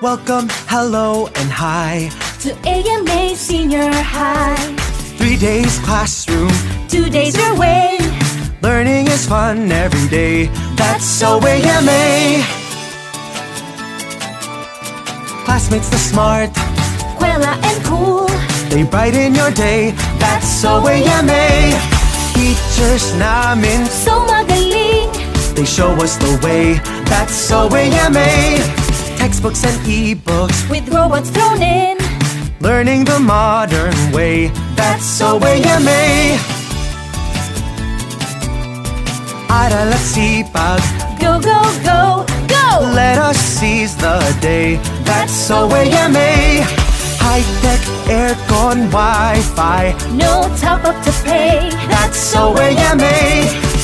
Welcome, hello, and hi to AMA Senior High. 3 days classroom, 2 days your way. learning is fun every day. That's so AMA. Classmates the smart, Quella and cool. they brighten your day. That's so AMA. Teachers namin, So magaling. they show us the way. That's so AMA. Textbooks and ebooks, With robots thrown in. learning the modern way. That's so AMA. Aral at sipag, Go, go, go, go. let us seize the day. That's so AMA. High-tech aircon, Wi-Fi, No top up to pay. that's so AMA.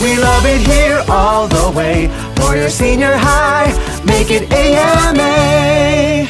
We love it here all the way. For your senior high, make it AMA.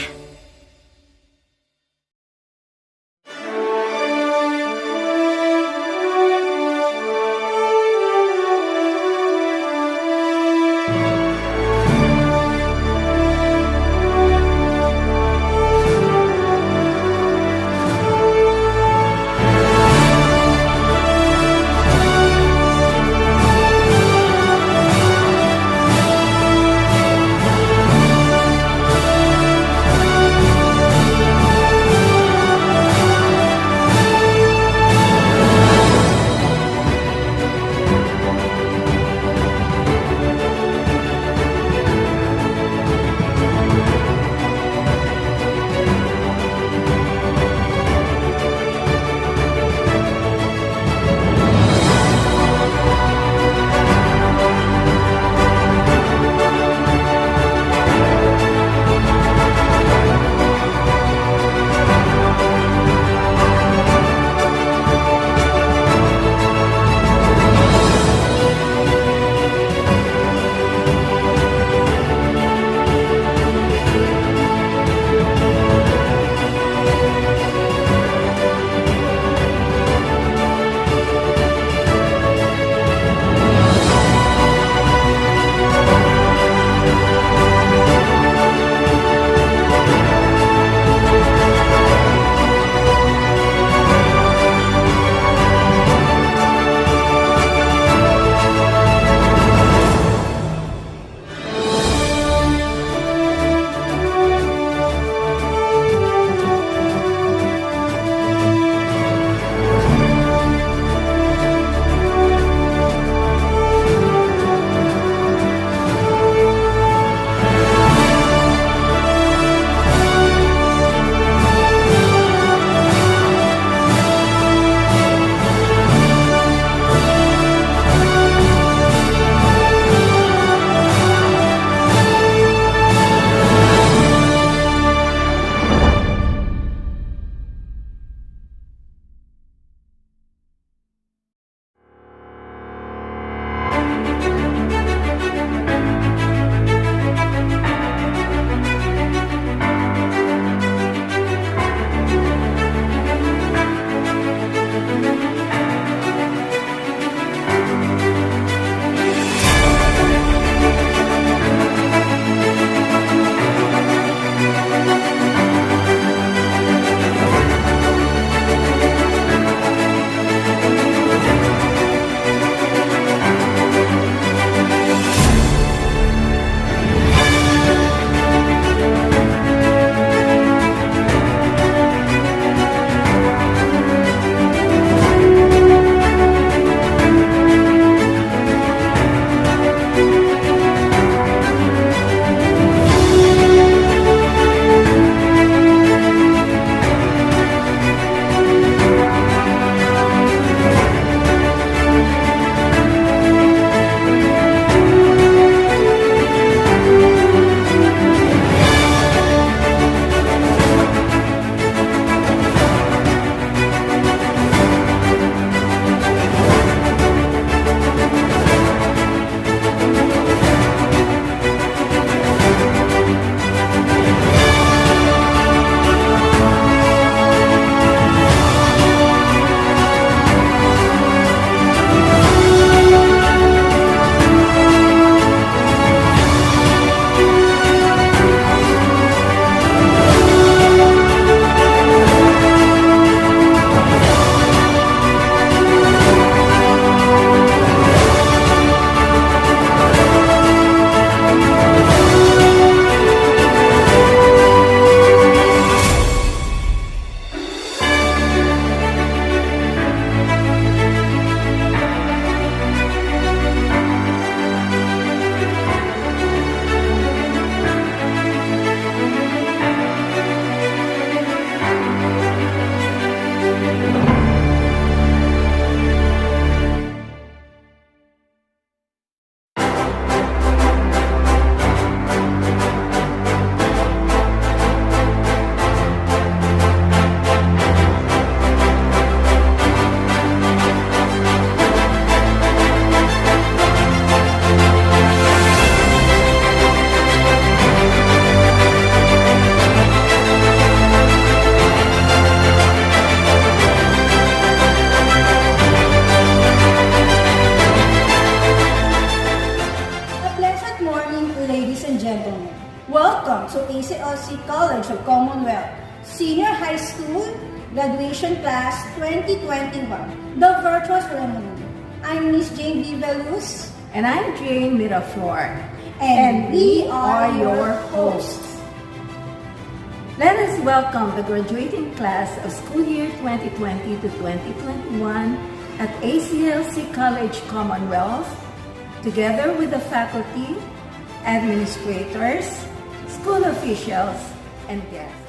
ACLC College of Commonwealth Senior High School Graduation Class 2021, the virtual ceremony. I'm Miss Jane Vivelus. And I'm Jane Miraflor. And we are your hosts. Let us welcome the graduating class of school year 2020 to 2021 at ACLC College Commonwealth, together with the faculty, administrators, school officials, and guests.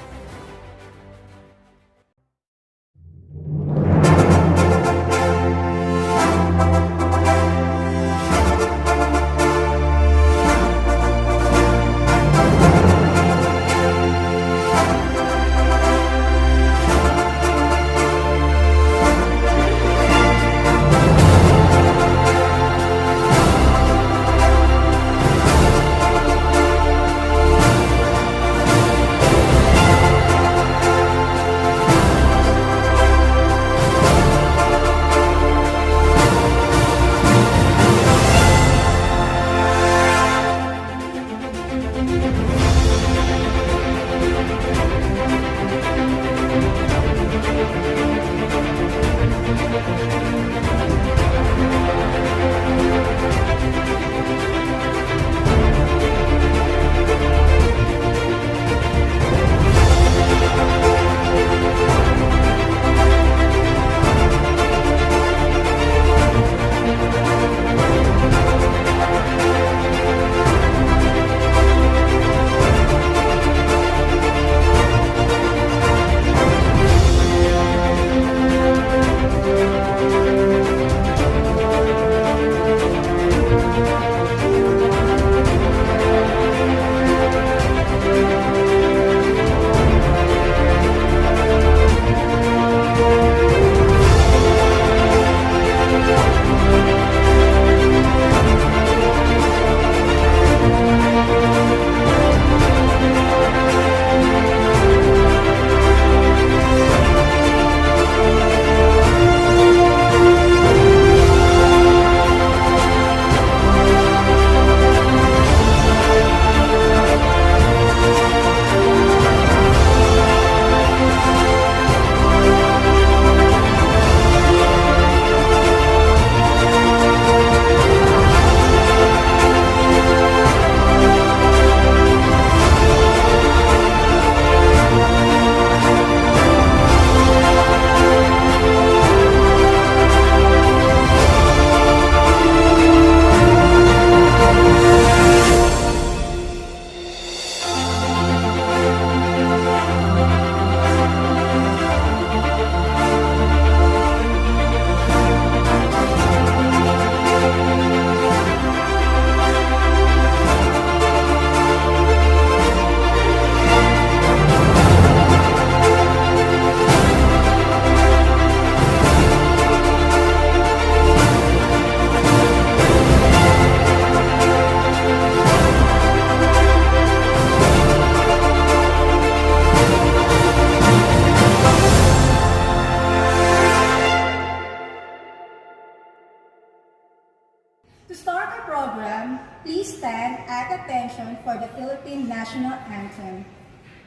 To start our program, please stand at attention for the Philippine National Anthem.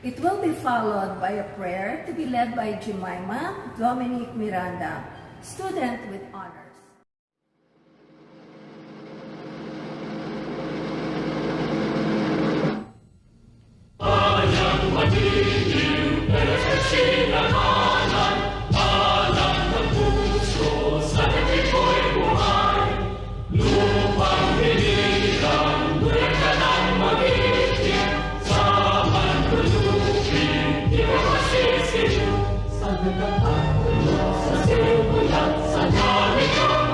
It will be followed by a prayer to be led by Jemima Dominic Miranda, student with honors. Sa nagkakataon mo sa simula sa namin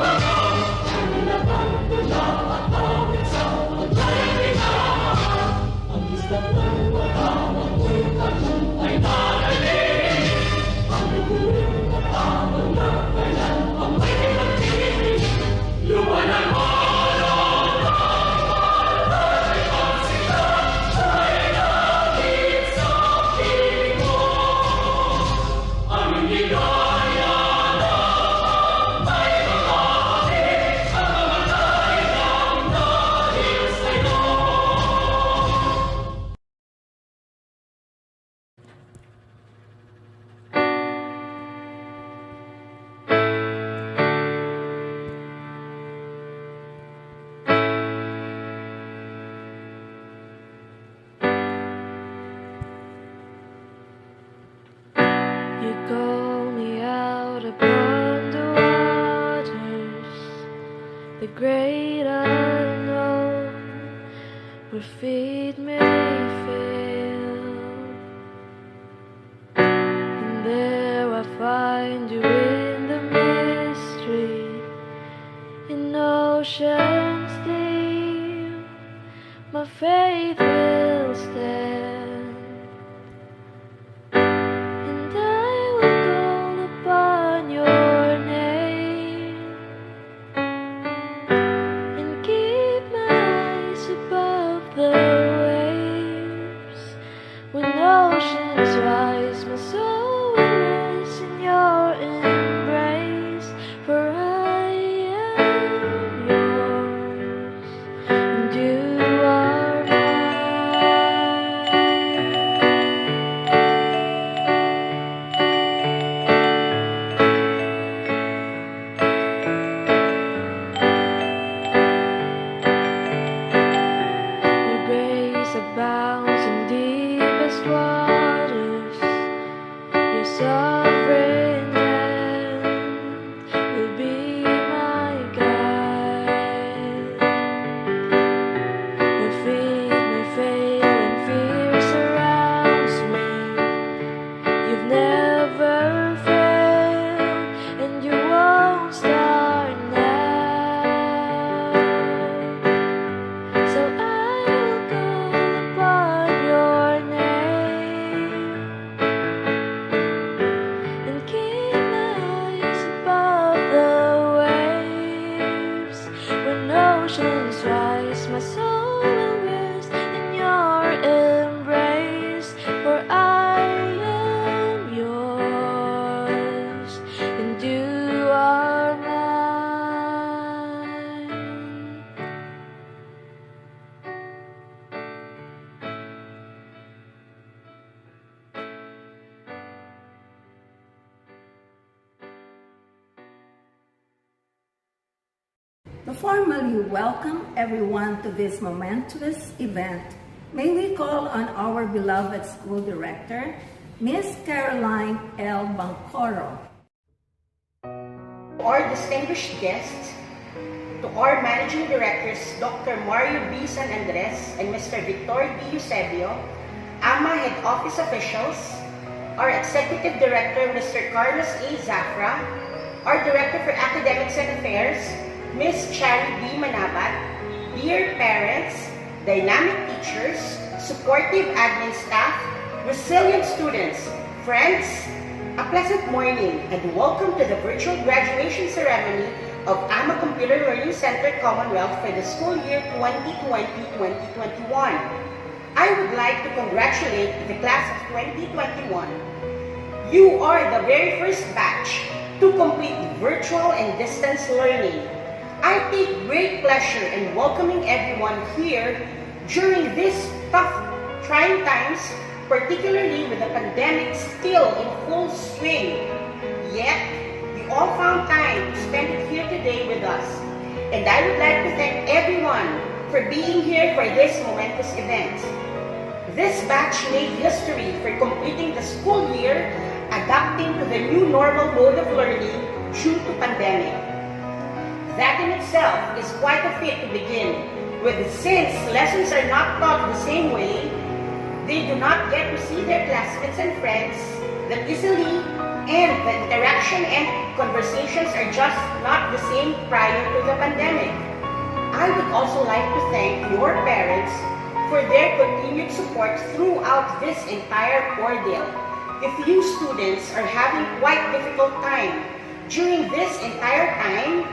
the great unknown, where feet may fail, and there I find you in the mystery, in oceans deep, my faith will stand, and I will call upon your name, and keep my eyes above the waves. When oceans rise, my soul will rest in your embrace, for I am yours, and you are Your grace abounds in deepest waters. Your sovereign hand will be my guide. Your feet may fail and fear surrounds me. You've never failed, and you won't start now. So I will call upon your name, and keep my eyes above the waves. When oceans rise, my soul will rest in your embrace, for I am yours, and you are mine. To formally welcome everyone to this momentous event, may we call on our beloved school director, Miss Caroline L. Bancoro. To our distinguished guests, to our managing directors, Dr. Mario B. San Andres and Mr. Victor B. Eusebio, AMA head office officials, our executive director, Mr. Carlos A. Zafra, our director for academics and affairs, Ms. Chari B. Manabat, dear parents, dynamic teachers, supportive admin staff, resilient students, friends, a pleasant morning and welcome to the virtual graduation ceremony of AMA Computer Learning Center Commonwealth for the school year 2020-2021. I would like to congratulate the class of 2021. You are the very first batch to complete virtual and distance learning. I take great pleasure in welcoming everyone here during these tough, trying times, particularly with the pandemic still in full swing. Yet, we all found time to spend it here today with us. And I would like to thank everyone for being here for this momentous event. This batch made history for completing the school year, adapting to the new normal mode of learning due to pandemic. That in itself is quite a feat to begin with, since lessons are not taught the same way, they do not get to see their classmates and friends that easily, and the interaction and conversations are just not the same prior to the pandemic. I would also like to thank your parents for their continued support throughout this entire ordeal. If you students are having quite difficult time during this entire time,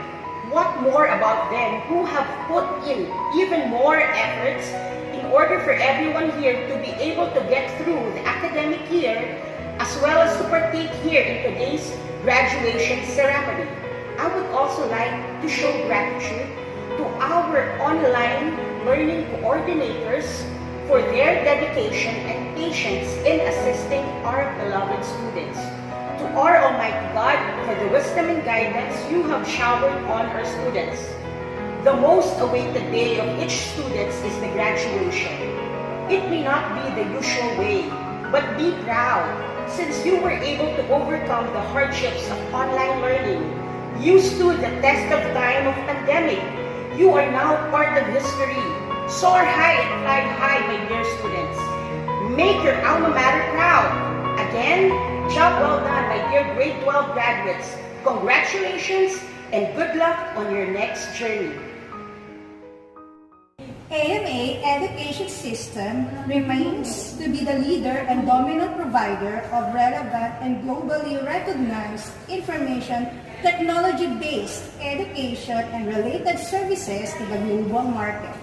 what more about them who have put in even more efforts in order for everyone here to be able to get through the academic year, as well as to partake here in today's graduation ceremony. I would also like to show gratitude to our online learning coordinators for their dedication and patience in assisting our beloved students. To our Almighty God for the wisdom and guidance you have showered on our students. The most awaited day of each student is the graduation. It may not be the usual way, but be proud since you were able to overcome the hardships of online learning. You stood the test of time of pandemic. You are now part of history. Soar high and fly high, my dear students. Make your alma mater proud. Again, job well done, my dear grade 12 graduates. Congratulations and good luck on your next journey. AMA education system remains to be the leader and dominant provider of relevant and globally recognized information technology-based education and related services in the global market.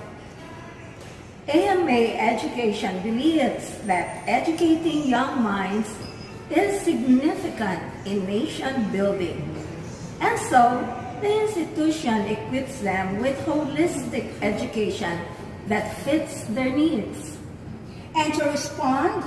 AMA Education believes that educating young minds is significant in nation building, and so the institution equips them with holistic education that fits their needs. And to respond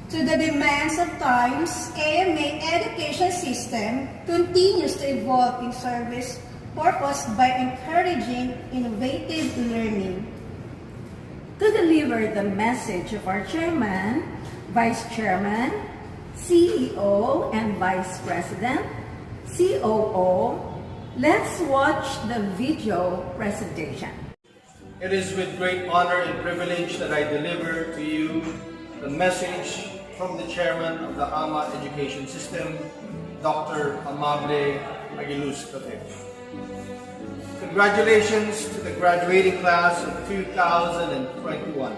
to the demands of times, AMA education system continues to evolve in service purpose by encouraging innovative learning. To deliver the message of our Chairman, Vice Chairman, CEO, and Vice President, COO, let's watch the video presentation. It is with great honor and privilege that I deliver to you the message from the Chairman of the AMA Education System, Dr. Amable Aguiluz III. Congratulations to the graduating class of 2021.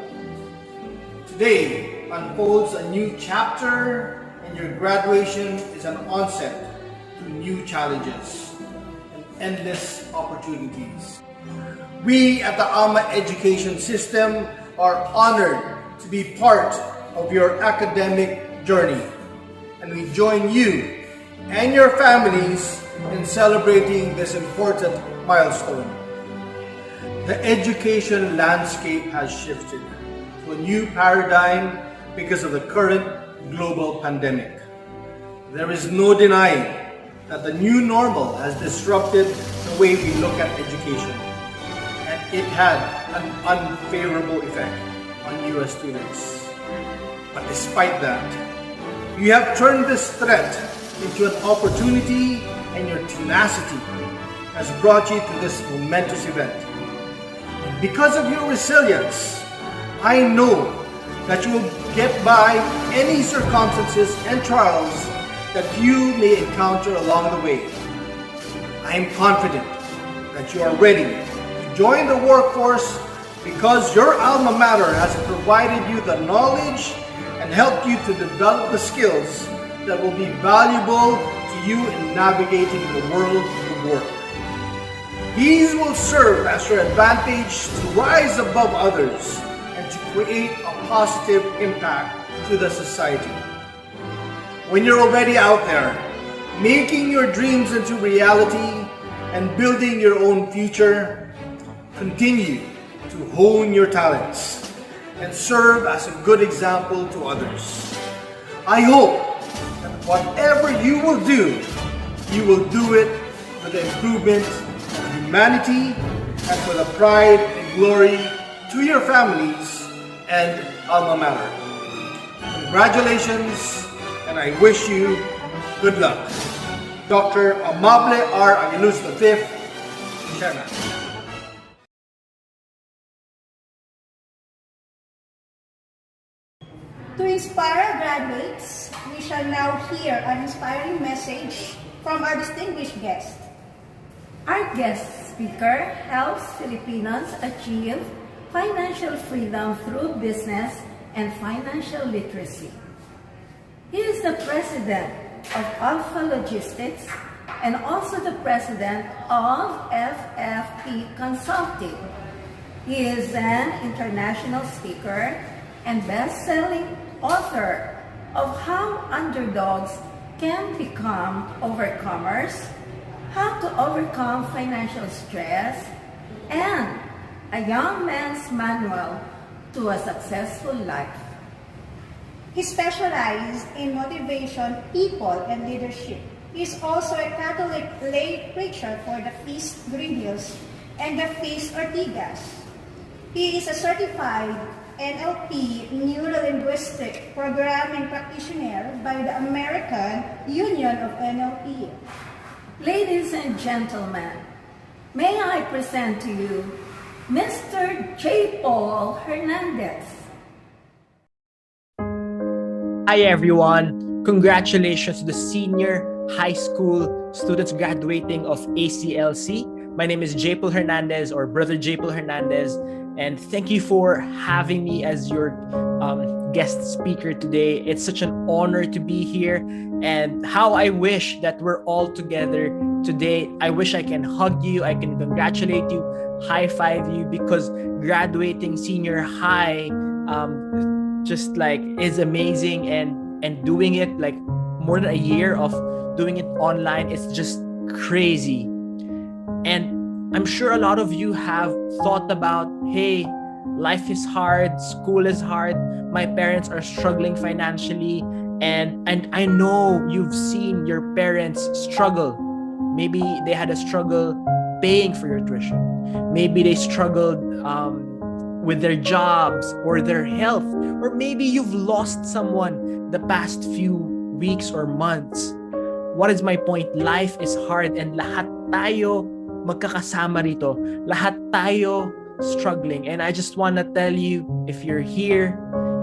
Today unfolds a new chapter, and your graduation is an onset to new challenges and endless opportunities. We at the AMA Education System are honored to be part of your academic journey, and we join you and your families in celebrating this important milestone. The education landscape has shifted to a new paradigm because of the current global pandemic. There is no denying that the new normal has disrupted the way we look at education, and it had an unfavorable effect on US students. But despite that, you have turned this threat into an opportunity, and your tenacity has brought you to this momentous event. And because of your resilience, I know that you will get by any circumstances and trials that you may encounter along the way. I am confident that you are ready to join the workforce because your alma mater has provided you the knowledge and helped you to develop the skills that will be valuable to you in navigating the world of work. These will serve as your advantage to rise above others and to create a positive impact to the society. When you're already out there, making your dreams into reality and building your own future, continue to hone your talents and serve as a good example to others. I hope that whatever you will do it for the improvement of humanity and for the pride and glory to your families and alma mater. Congratulations, and I wish you good luck. Dr. Amable R. Aguiluz V, Chairman. To inspire our graduates, we shall now hear an inspiring message from our distinguished guest. Our guest speaker helps Filipinos achieve financial freedom through business and financial literacy. He is the president of Alpha Logistics and also the president of FFP Consulting. He is an international speaker and best-selling author of How Underdogs Can Become Overcomers, How to Overcome Financial Stress, and A Young Man's Manual to a Successful Life. He specializes in motivation, people, and leadership. He is also a Catholic lay preacher for the Feast Green Hills and the Feast Ortigas. He is a certified NLP Neuro-Linguistic Programming Practitioner by the American Union of NLP. Ladies and gentlemen, may I present to you Mr. J. Paul Hernandez. Hi everyone! Congratulations to the senior high school students graduating of ACLC. My name is J. Paul Hernandez, or Brother J. Paul Hernandez, and thank you for having me as your guest speaker today. It's such an honor to be here, and how I wish that we're all together today. I wish I can hug you, I can congratulate you, high five you, because graduating senior high just like is amazing, and doing it like more than a year of doing it online, it's just crazy. And I'm sure a lot of you have thought about, hey, life is hard, school is hard, my parents are struggling financially, and I know you've seen your parents struggle. Maybe they had a struggle paying for your tuition. Maybe they struggled with their jobs or their health, or maybe you've lost someone the past few weeks or months. What is my point? Life is hard, and lahat tayo magkakasama rito. Lahat tayo struggling. And I just want to tell you, if you're here,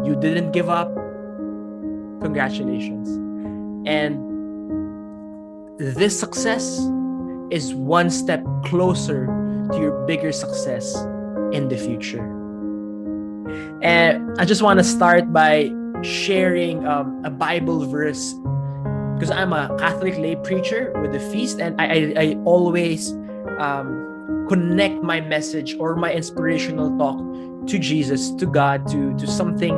you didn't give up, congratulations. And this success is one step closer to your bigger success in the future. And I just want to start by sharing a Bible verse, because I'm a Catholic lay preacher with the feast, and I always connect my message or my inspirational talk to Jesus, to God, to something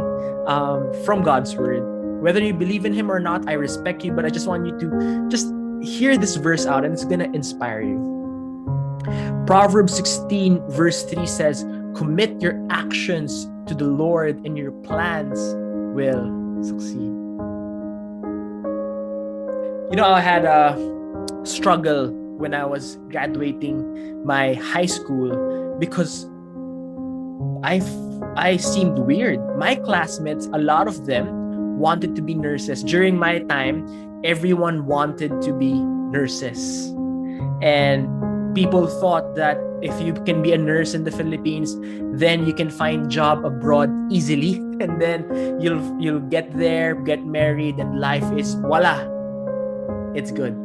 from God's word. Whether you believe in him or not, I respect you, but I just want you to just hear this verse out, and it's gonna inspire you. Proverbs 16 verse 3 says, "Commit your actions to the Lord, and your plans will succeed." You know, I had a struggle when I was graduating my high school, because I seemed weird. My classmates, a lot of them wanted to be nurses. During my time, everyone wanted to be nurses. And people thought that if you can be a nurse in the Philippines, then you can find job abroad easily, and then you'll get there, get married, and life is voila. It's good.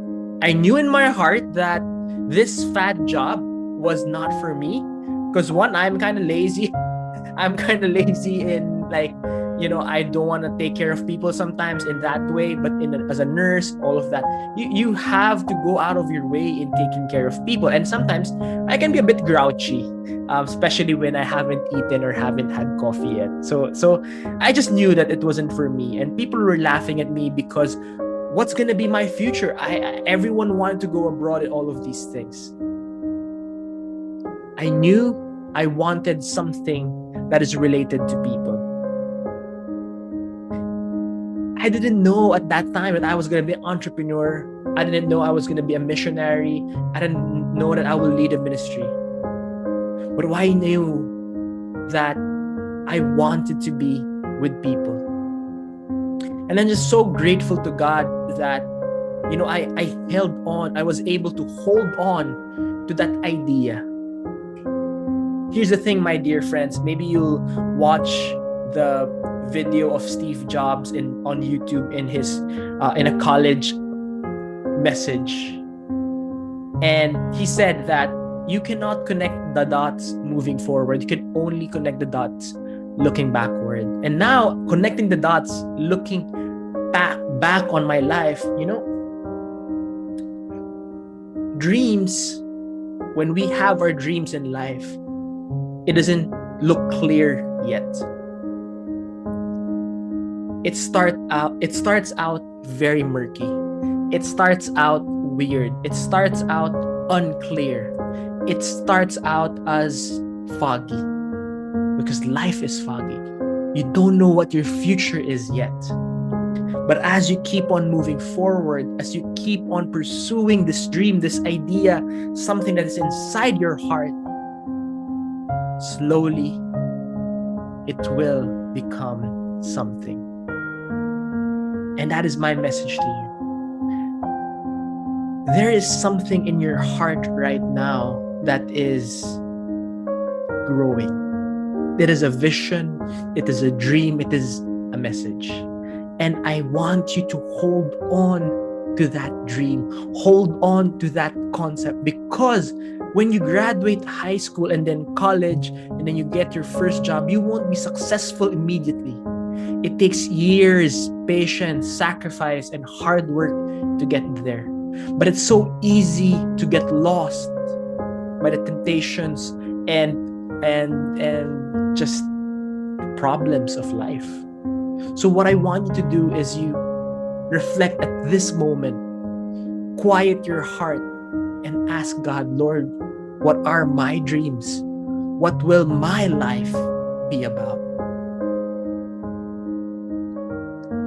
I knew in my heart that this fat job was not for me, because one, I'm kind of lazy. I'm kind of lazy in, like, you know, I don't want to take care of people sometimes in that way, but as a nurse, all of that, you have to go out of your way in taking care of people. And sometimes I can be a bit grouchy, especially when I haven't eaten or haven't had coffee yet. So I just knew that it wasn't for me, and people were laughing at me because what's gonna be my future? Everyone wanted to go abroad and all of these things. I knew I wanted something that is related to people. I didn't know at that time that I was going to be an entrepreneur. I didn't know I was going to be a missionary. I didn't know that I will lead a ministry. But I knew that I wanted to be with people. And I'm just so grateful to God that, you know, I held on. I was able to hold on to that idea. Here's the thing, my dear friends. Maybe you'll watch the video of Steve Jobs on YouTube in his in a college message, and he said that you cannot connect the dots moving forward. You can only connect the dots looking backward. And now, connecting the dots, looking back on my life, you know, dreams, when we have our dreams in life, it doesn't look clear yet. It starts out very murky. It starts out weird. It starts out unclear. It starts out as foggy, because life is foggy. You don't know what your future is yet. But as you keep on moving forward, as you keep on pursuing this dream, this idea, something that is inside your heart, slowly it will become something. And that is my message to you. there is something in your heart right now that is growing. It is a vision, it is a dream, it is a message. And I want you to hold on to that dream, hold on to that concept, because when you graduate high school and then college and then you get your first job, you won't be successful immediately. It takes years, patience, sacrifice, and hard work to get there. But it's so easy to get lost by the temptations and just problems of life. So what I want you to do is you reflect at this moment, quiet your heart, and ask God, Lord, what are my dreams? What will my life be about?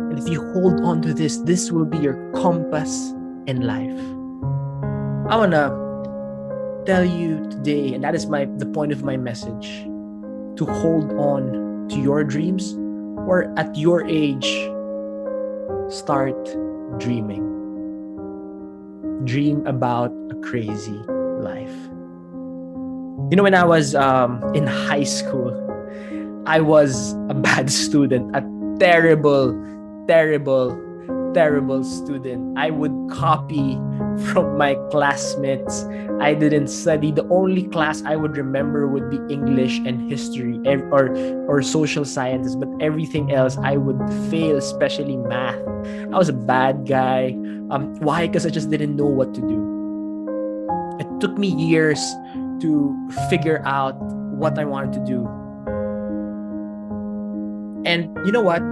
And if you hold on to this, this will be your compass in life. I want to tell you today, and that is the point of my message, to hold on to your dreams, or at your age, start dreaming. Dream about a crazy life. You know, when I was in high school, I was a bad student, a terrible student. I would copy from my classmates. I didn't study. The only class I would remember would be English and history or social sciences, but everything else I would fail, especially math. I was a bad guy. Why? Because I just didn't know what to do. It took me years to figure out what I wanted to do. And you know what?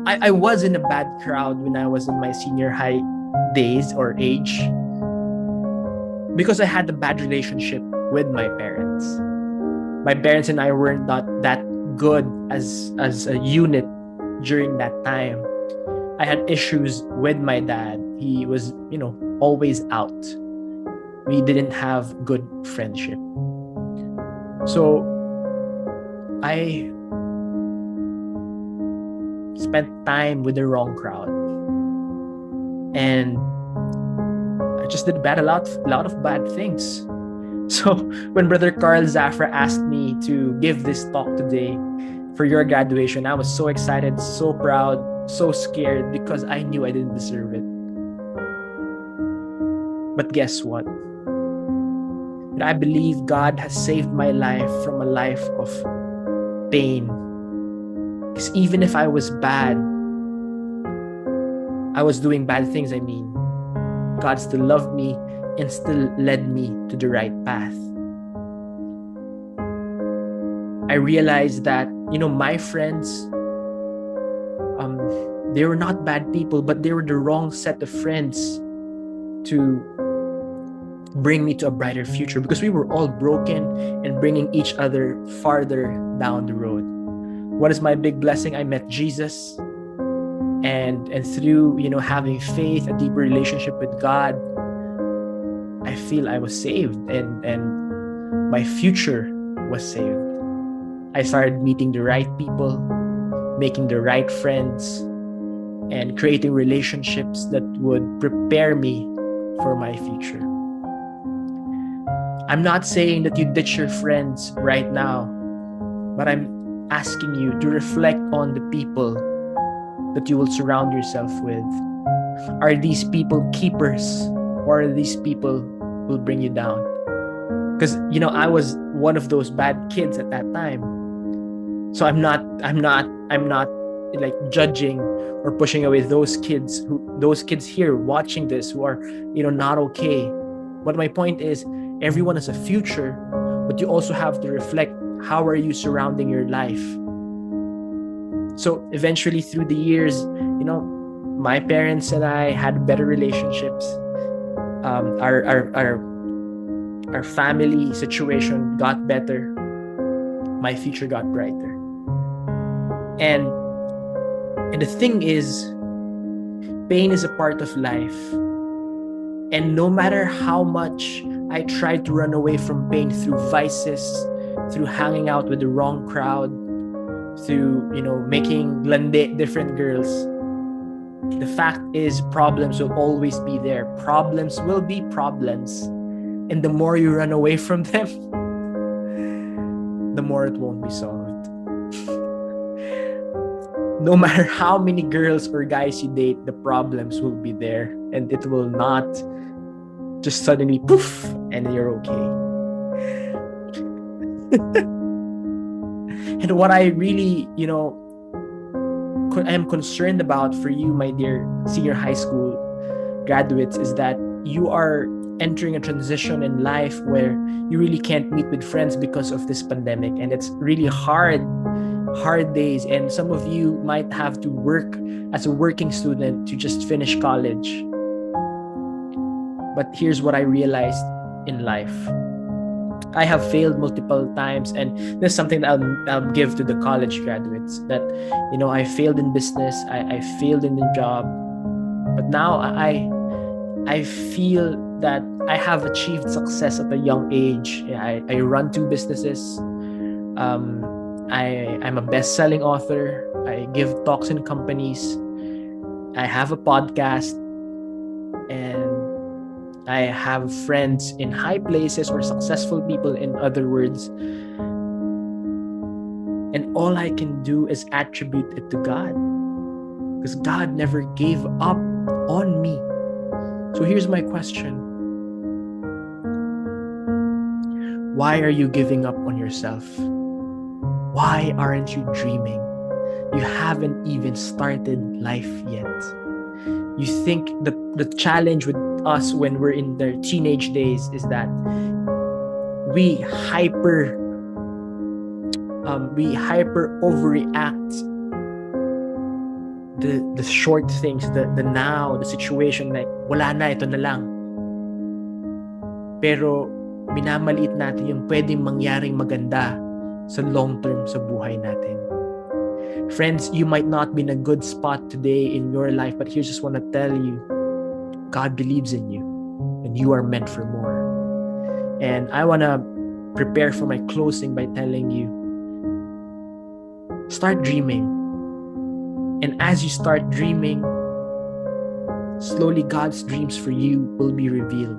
I was in a bad crowd when I was in my senior high days or age, because I had a bad relationship with my parents. My parents and I weren't not that good as a unit during that time. I had issues with my dad. He was, always out. We didn't have good friendship. So I spent time with the wrong crowd, and I just did a lot of bad things. So when Brother Carl Zafra asked me to give this talk today for your graduation, I was so excited, so proud, so scared, because I knew I didn't deserve it. But guess what? I believe God has saved my life from a life of pain. Because even if I was bad, I was doing bad things, God still loved me and still led me to the right path. I realized that, my friends, they were not bad people, but they were the wrong set of friends to bring me to a brighter future, because we were all broken and bringing each other farther down the road. What is my big blessing? I met Jesus, and through having faith, a deeper relationship with God, I feel I was saved, and my future was saved. I started meeting the right people, making the right friends, and creating relationships that would prepare me for my future. I'm not saying that you ditch your friends right now, but I'm asking you to reflect on the people that you will surround yourself with. Are these people keepers, or are these people who will bring you down? Because I was one of those bad kids at that time. So I'm not like judging or pushing away those kids here watching this who are not okay. But my point is, everyone has a future, but you also have to reflect, how are you surrounding your life? So eventually, through the years, my parents and I had better relationships. Our family situation got better. My future got brighter. And the thing is, pain is a part of life. And no matter how much I tried to run away from pain through vices, through hanging out with the wrong crowd, through making lande different girls, the fact is, problems will always be there. Problems will be problems. And the more you run away from them, the more it won't be solved. No matter how many girls or guys you date, the problems will be there. And it will not just suddenly poof and you're okay. And what I really, I am concerned about for you, my dear senior high school graduates, is that you are entering a transition in life where you really can't meet with friends because of this pandemic, and it's really hard days. And some of you might have to work as a working student to just finish college. But here's what I realized in life. I have failed multiple times, and this is something that I'll give to the college graduates, that I failed in business, I failed in the job, but now I feel that I have achieved success at a young age. I run 2 businesses. I'm a best-selling author. I give talks in companies. I have a podcast, and I have friends in high places, or successful people, in other words. And all I can do is attribute it to God, because God never gave up on me. So here's my question. Why are you giving up on yourself? Why aren't you dreaming? You haven't even started life yet. You think the challenge with us when we're in their teenage days is that we hyper overreact the short things, the now, the situation, like wala na, ito na lang. Pero minamaliit natin yung pwedeng mangyaring maganda sa long term sa buhay natin. Friends, you might not be in a good spot today in your life, but here's just want to tell you, God believes in you, and you are meant for more. And I want to prepare for my closing by telling you, start dreaming. And as you start dreaming, slowly God's dreams for you will be revealed.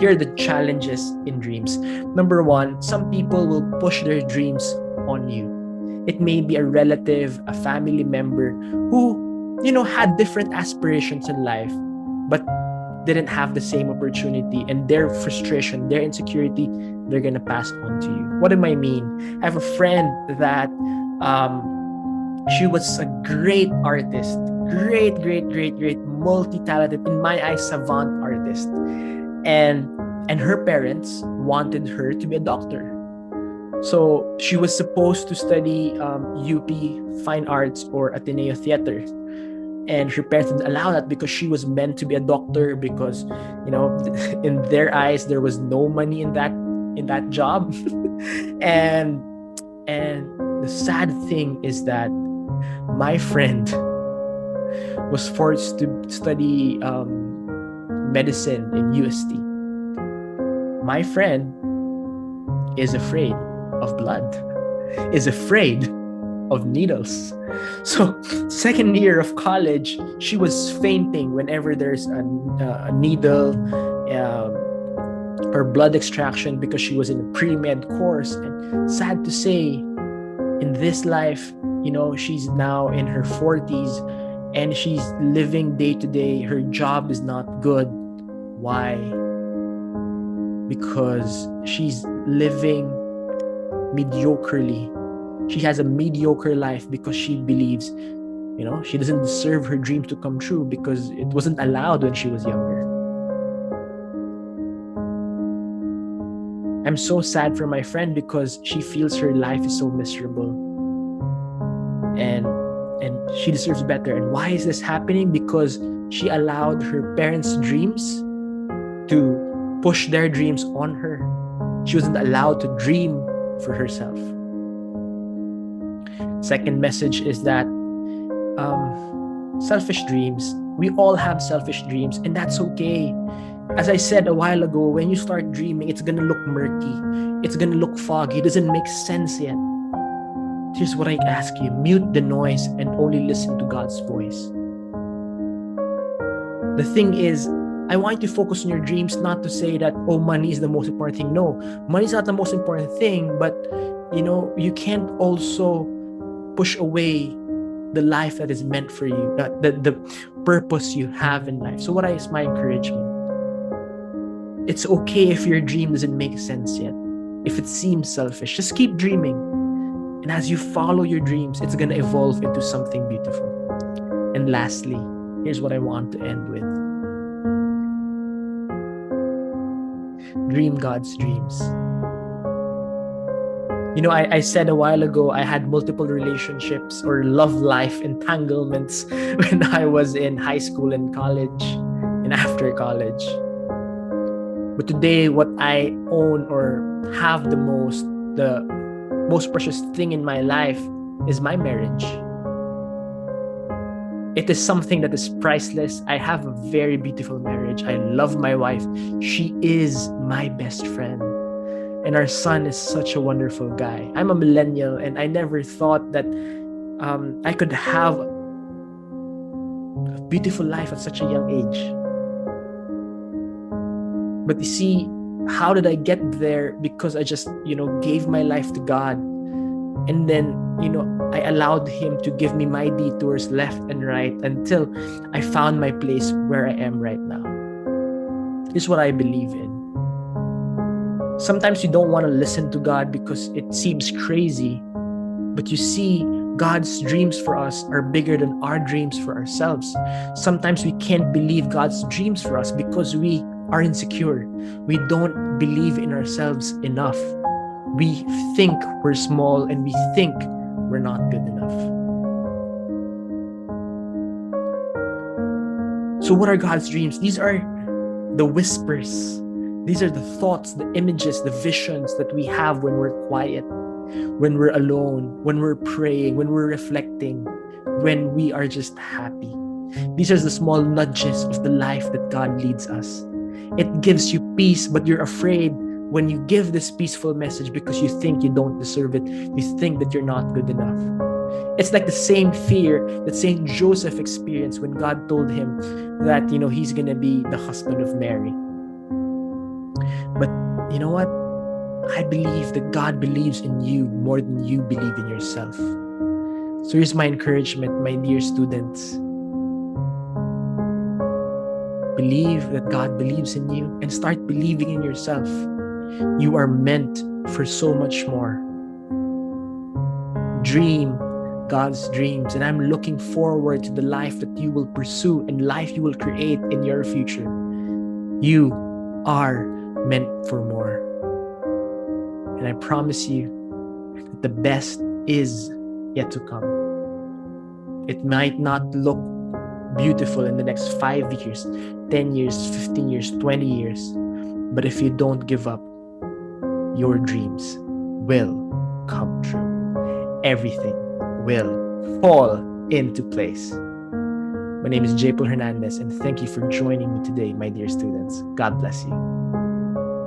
Here are the challenges in dreams. Number 1, some people will push their dreams on you. It may be a relative, a family member who, had different aspirations in life, but didn't have the same opportunity, and their frustration, their insecurity, they're gonna pass on to you. What do I mean? I have a friend that she was a great artist, great, multi-talented, in my eyes, savant artist. And her parents wanted her to be a doctor. So she was supposed to study UP Fine Arts or Ateneo Theater. And her parents didn't allow that because she was meant to be a doctor, because, in their eyes, there was no money in that job. and the sad thing is that my friend was forced to study medicine in UST. My friend is afraid of blood, is afraid of needles. So second year of college, she was fainting whenever there's a needle or blood extraction, because she was in a pre-med course. And sad to say, in this life, she's now in her 40s and she's living day to day. Her job is not good. Why? Because she's living mediocrely. She has a mediocre life because she believes, she doesn't deserve her dreams to come true because it wasn't allowed when she was younger. I'm so sad for my friend because she feels her life is so miserable. And she deserves better. And why is this happening? Because she allowed her parents' dreams to push their dreams on her. She wasn't allowed to dream for herself. Second message is that selfish dreams. We all have selfish dreams, and that's okay. As I said a while ago, when you start dreaming, it's gonna look murky. It's gonna look foggy. It doesn't make sense yet. here's what I ask you: mute the noise and only listen to God's voice. The thing is, I want you to focus on your dreams, not to say that, oh, money is the most important thing. No, money is not the most important thing, but you can't also push away the life that is meant for you, the purpose you have in life. So what is my encouragement? It's okay if your dream doesn't make sense yet. If it seems selfish, just keep dreaming. And as you follow your dreams, it's going to evolve into something beautiful. And lastly, here's what I want to end with. Dream God's dreams. I said a while ago, I had multiple relationships or love life entanglements when I was in high school and college and after college. But today, what I own or have the most precious thing in my life is my marriage. It is something that is priceless. I have a very beautiful marriage. I love my wife. She is my best friend. And our son is such a wonderful guy. I'm a millennial, and I never thought that I could have a beautiful life at such a young age. But you see, how did I get there? Because I just, gave my life to God. And then, I allowed Him to give me my detours left and right until I found my place where I am right now. This is what I believe in. Sometimes you don't want to listen to God because it seems crazy. But you see, God's dreams for us are bigger than our dreams for ourselves. Sometimes we can't believe God's dreams for us because we are insecure. We don't believe in ourselves enough. We think we're small and we think we're not good enough. So what are God's dreams? These are the whispers. These are the thoughts, the images, the visions that we have when we're quiet, when we're alone, when we're praying, when we're reflecting, when we are just happy. These are the small nudges of the life that God leads us. It gives you peace, but you're afraid when you give this peaceful message because you think you don't deserve it. You think that you're not good enough. It's like the same fear that Saint Joseph experienced when God told him that, he's going to be the husband of Mary. But you know what? I believe that God believes in you more than you believe in yourself. So here's my encouragement, my dear students. Believe that God believes in you and start believing in yourself. You are meant for so much more. Dream God's dreams, and I'm looking forward to the life that you will pursue and life you will create in your future. You are meant for more. And I promise you that the best is yet to come. It might not look beautiful in the next 5 years, 10 years, 15 years, 20 years. But if you don't give up, your dreams will come true. Everything will fall into place. My name is J. Paul Hernandez, and thank you for joining me today, my dear students. God bless you.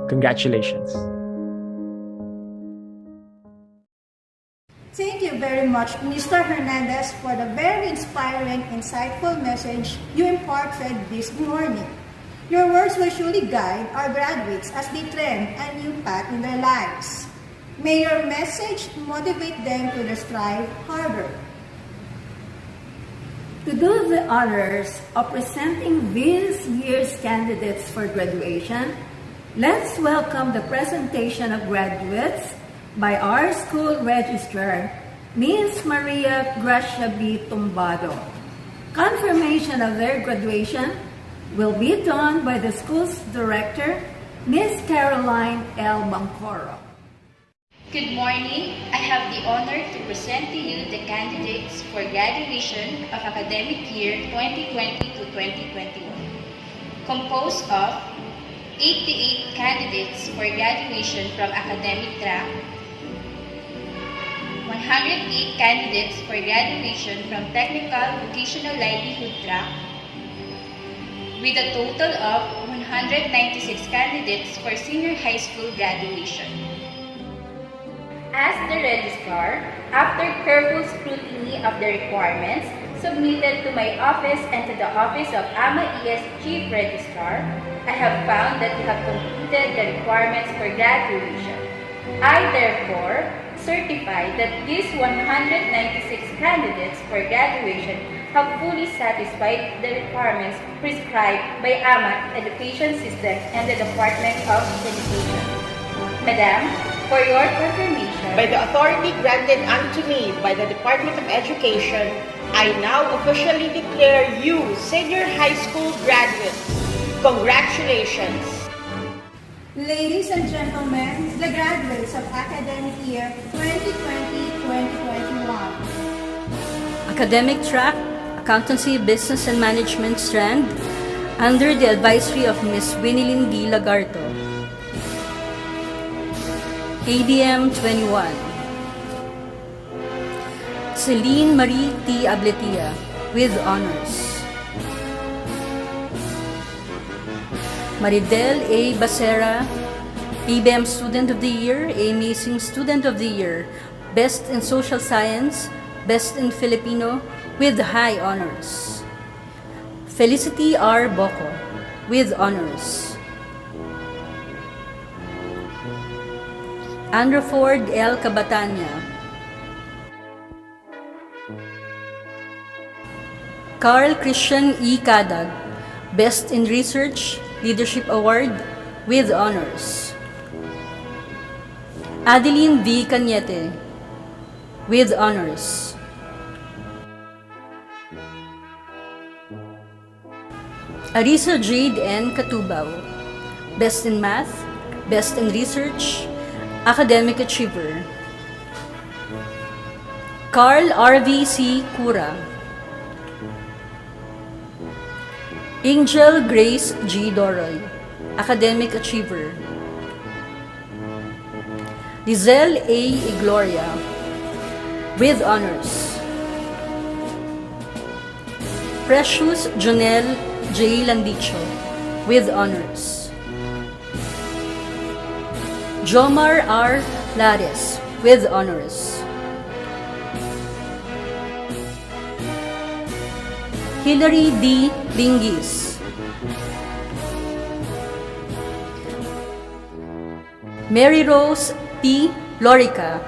Congratulations. Thank you very much, Mr. Hernandez, for the very inspiring, insightful message you imparted this morning. Your words will surely guide our graduates as they tread a new path in their lives. May your message motivate them to strive harder. To do the honors of presenting this year's candidates for graduation, let's welcome the presentation of graduates by our school registrar, Ms. Maria Gracia B. Tumbado. Confirmation of their graduation will be done by the school's director, Ms. Caroline L. Bancoro. Good morning. I have the honor to present to you the candidates for graduation of academic year 2020 to 2021. Composed of 88 candidates for graduation from academic track, 108 candidates for graduation from technical vocational livelihood track, with a total of 196 candidates for senior high school graduation. as the registrar, after careful scrutiny of the requirements submitted to my office and to the office of AMA ES Chief Registrar, I have found that you have completed the requirements for graduation. I therefore certify that these 196 candidates for graduation have fully satisfied the requirements prescribed by AMA Education System and the Department of Education. Madam, for your confirmation, By the authority granted unto me by the Department of Education, I now officially declare you senior high school graduates. Congratulations! Ladies and gentlemen, the graduates of academic year 2020-2021. Academic track, Accountancy, Business and Management strand, under the advisory of Ms. Winilyn D. Lagarto. ABM 21. Celine Marie T. Abletia, with honors. Maridel A. Basera, ABM Student of the Year, Amazing Student of the Year, Best in Social Science, Best in Filipino, with high honors. Felicity R. Boco, with honors. Andrew Ford L. Cabatanya. Carl Christian E. Kadag, Best in Research, Leadership Award, with honors. Adeline V. Cañete, with honors. Arisa Jade N. Katubao, Best in Math, Best in Research, Academic Achiever. Carl R.V.C. Cura. Angel Grace G. Doroy, Academic Achiever. Lizelle A. Igloria, with honors. Precious Jonelle J. Landicho, with honors. Jomar R. Lares, with honors. Hilary D. Bingis. Mary Rose P. Lorica.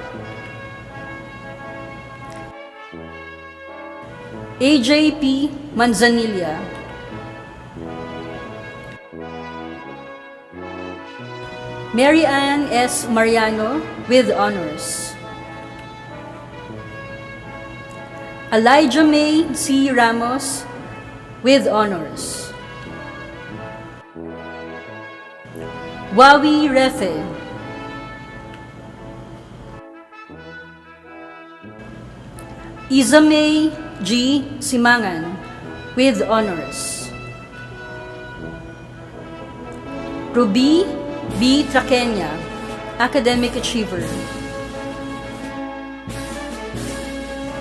AJ P. Manzanilla. Mary Ann S. Mariano, with honors. Elijah May C. Ramos, with honors. Wawi Refe. Izamay G. Simangan, with honors. Ruby B. Traqueña, Academic Achiever.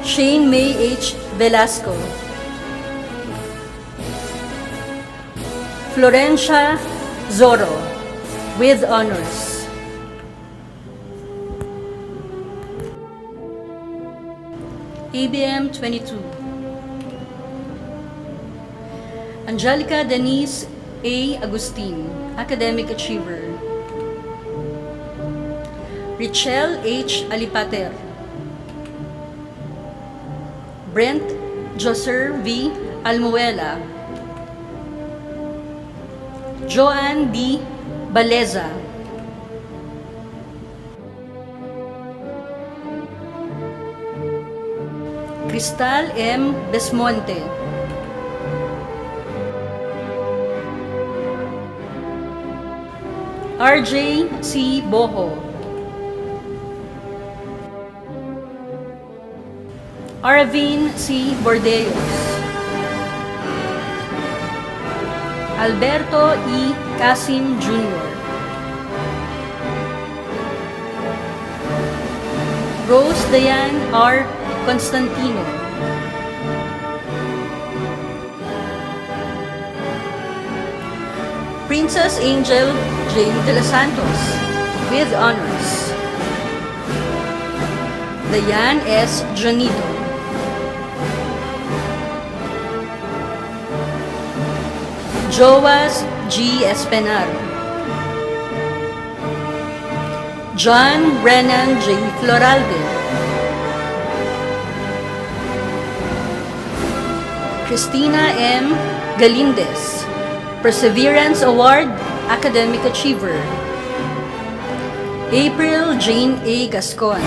Shane May H. Velasco. Florencia Zorro, with honors. ABM 22. Angelica Denise A. Agustin, Academic Achiever. Richelle H. Alipater. Brent Joser V. Almuela. Joanne D. Baleza. Cristal M. Desmonte. RJ C. Boho. Arvin C. Bordeos. Alberto E. Casim Jr. Rose Diane R. Constantino. Princess Angel J. De Los Santos, with honors. Dayan S. Jonido. Joas G. Espenar. John Brennan J. Floralde. Christina M. Galindez, Perseverance Award, Academic Achiever. April Jane A. Gascon.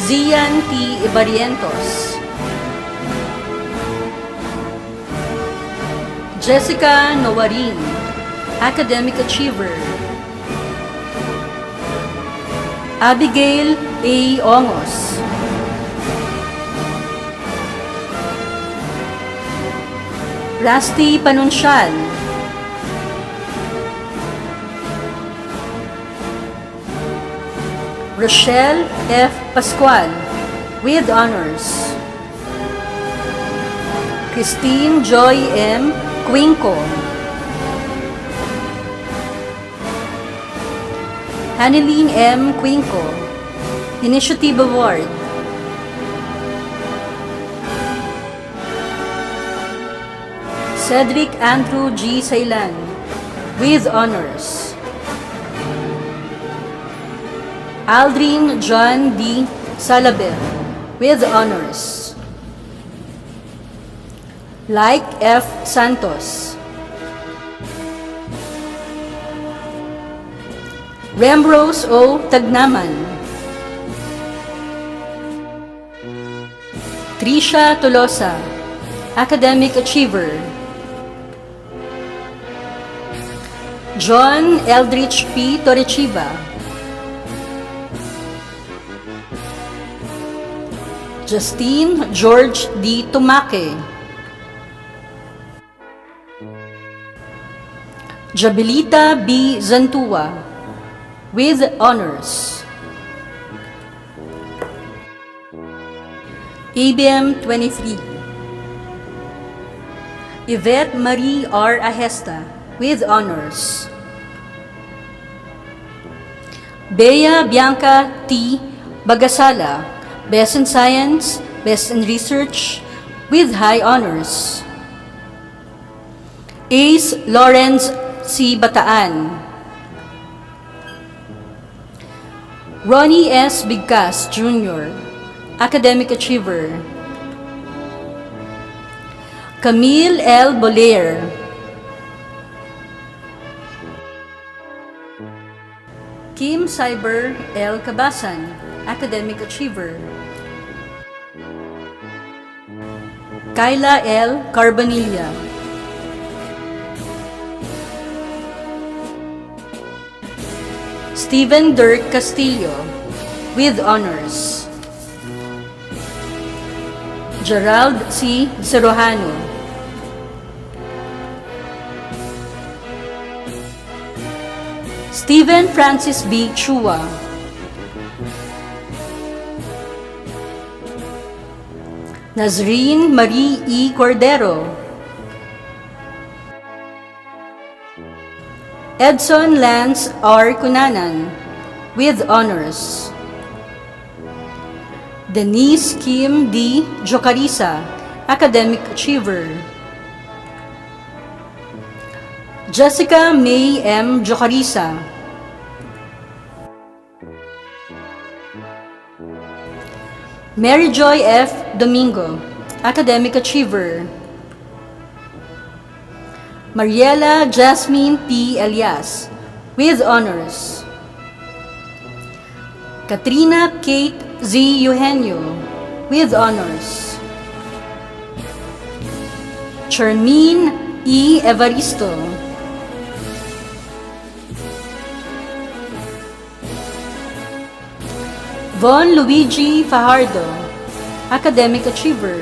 Zian T. Ibarientos. Jessica Noarin, Academic Achiever. Abigail A. Ongos. Rusty Panunsyal. Rochelle F. Pascual, with honors. Christine Joy M. Cuinco. Haneline M. Cuinco, Initiative Award. Cedric Andrew G. Sailan, with honors. Aldrin John D. Salabel, with honors. Like F. Santos. Remrose O. Tagnaman. Trisha Tolosa, Academic Achiever. John Eldridge P. Torrechiva. Justine George D. Tumake. Jabilita B. Zantua, with honors. ABM 23. Yvette Marie R. Ahesta, with honors. Bea Bianca T. Bagasala, Best in Science, Best in Research, with high honors. Ace Lawrence C. Bataan. Ronnie S. Bigkas, Jr., Academic Achiever. Camille L. Bolair. Kim Cyber L. Cabasan, Academic Achiever. Kyla L. Carbanilla. Stephen Dirk Castillo, with honors. Gerald C. Serojano. Stephen Francis B. Chua. Nazreen Marie E. Cordero. Edson Lance R. Cunanan, with honors. Denise Kim D. Jocarisa, Academic Achiever. Jessica May M. Jocarisa. Mary Joy F. Domingo, Academic Achiever. Mariela Jasmine P. Elias, with honors. Katrina Kate Z. Eugenio, with honors. Charmine E. Evaristo. Von Luigi Fajardo, Academic Achiever.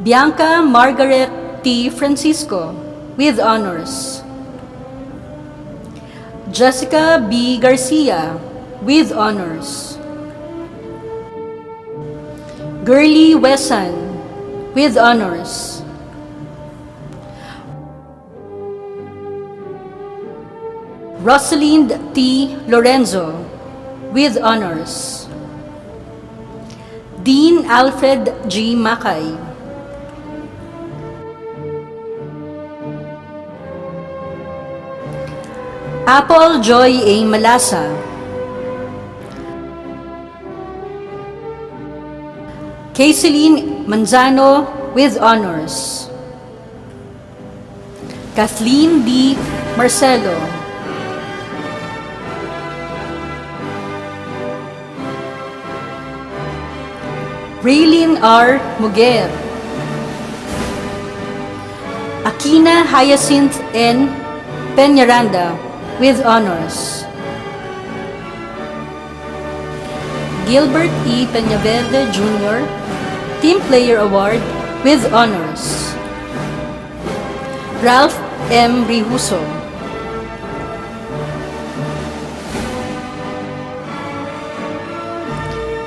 Bianca Margaret T. Francisco, with honors. Jessica B. Garcia, with honors. Gurley Wesson, with honors. Rosalind T. Lorenzo, with honors. Dean Alfred G. Macay. Apple Joy A. Malasa. Kayceline Manzano, with honors. Kathleen D. Marcelo. Raylene R. Muguer. Akina Hyacinth N. Peñaranda, with honors. Gilbert E. Peñaverde Jr., Team Player Award, with honors. Ralph M. Rihuso.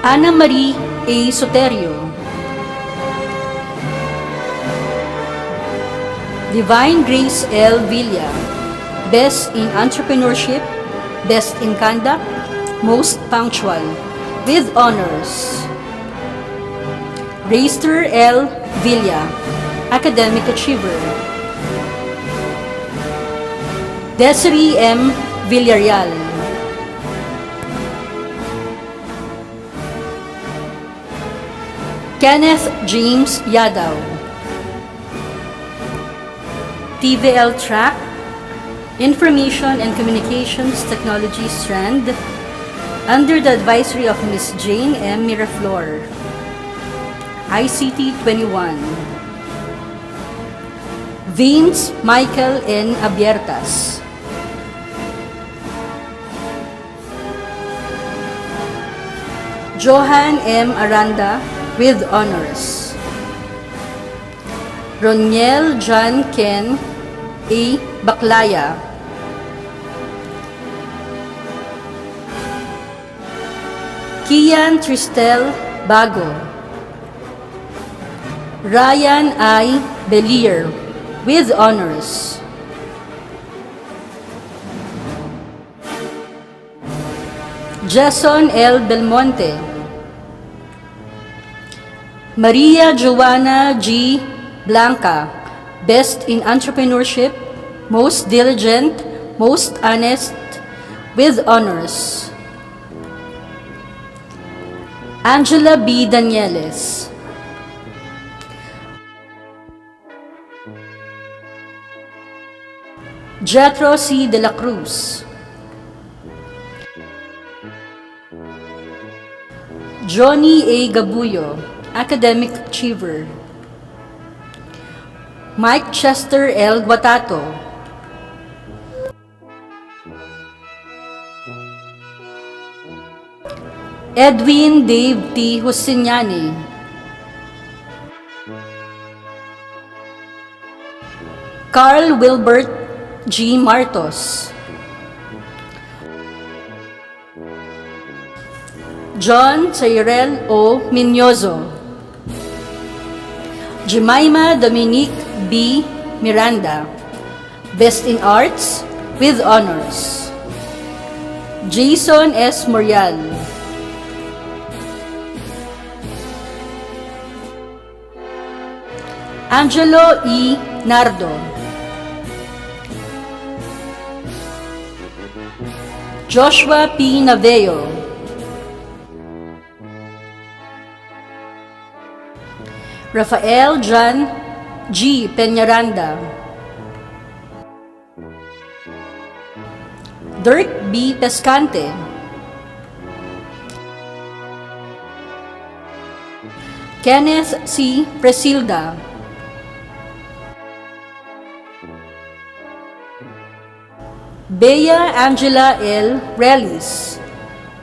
Ana Marie A. Soterio. Divine Grace L. Villa, Best in Entrepreneurship, Best in Conduct, Most Punctual, with honors. Raister L. Villa, Academic Achiever. Desiree M. Villarreal. Kenneth James Yadaw. TVL Track, Information and Communications Technology Strand, under the advisory of Ms. Jane M. Miraflor. ICT 21. Vince Michael N. Abiertas. Johan M. Aranda, with honors. Roniel John Ken A. Baklaya. Kian Tristel Bago. Ryan I. Belier, with honors. Jason L. Belmonte. Maria Joanna G. Blanca, Best in Entrepreneurship, Most Diligent, Most Honest, with honors. Angela B. Danieles. Jethro C. De La Cruz. Johnny A. Gabuyo, Academic Achiever. Mike Chester L. Guatato. Edwin Dave T. Husseiniani. Carl Wilbert G. Martos. John Cyril O. Minyozo. Jemima Dominique B. Miranda, Best in Arts, with honors. Jason S. Morial. Angelo E. Nardo. Joshua P. Naveo. Rafael John G. Peñaranda. Dirk B. Pescante. Kenneth C. Presilda. Bea Angela L. Relis,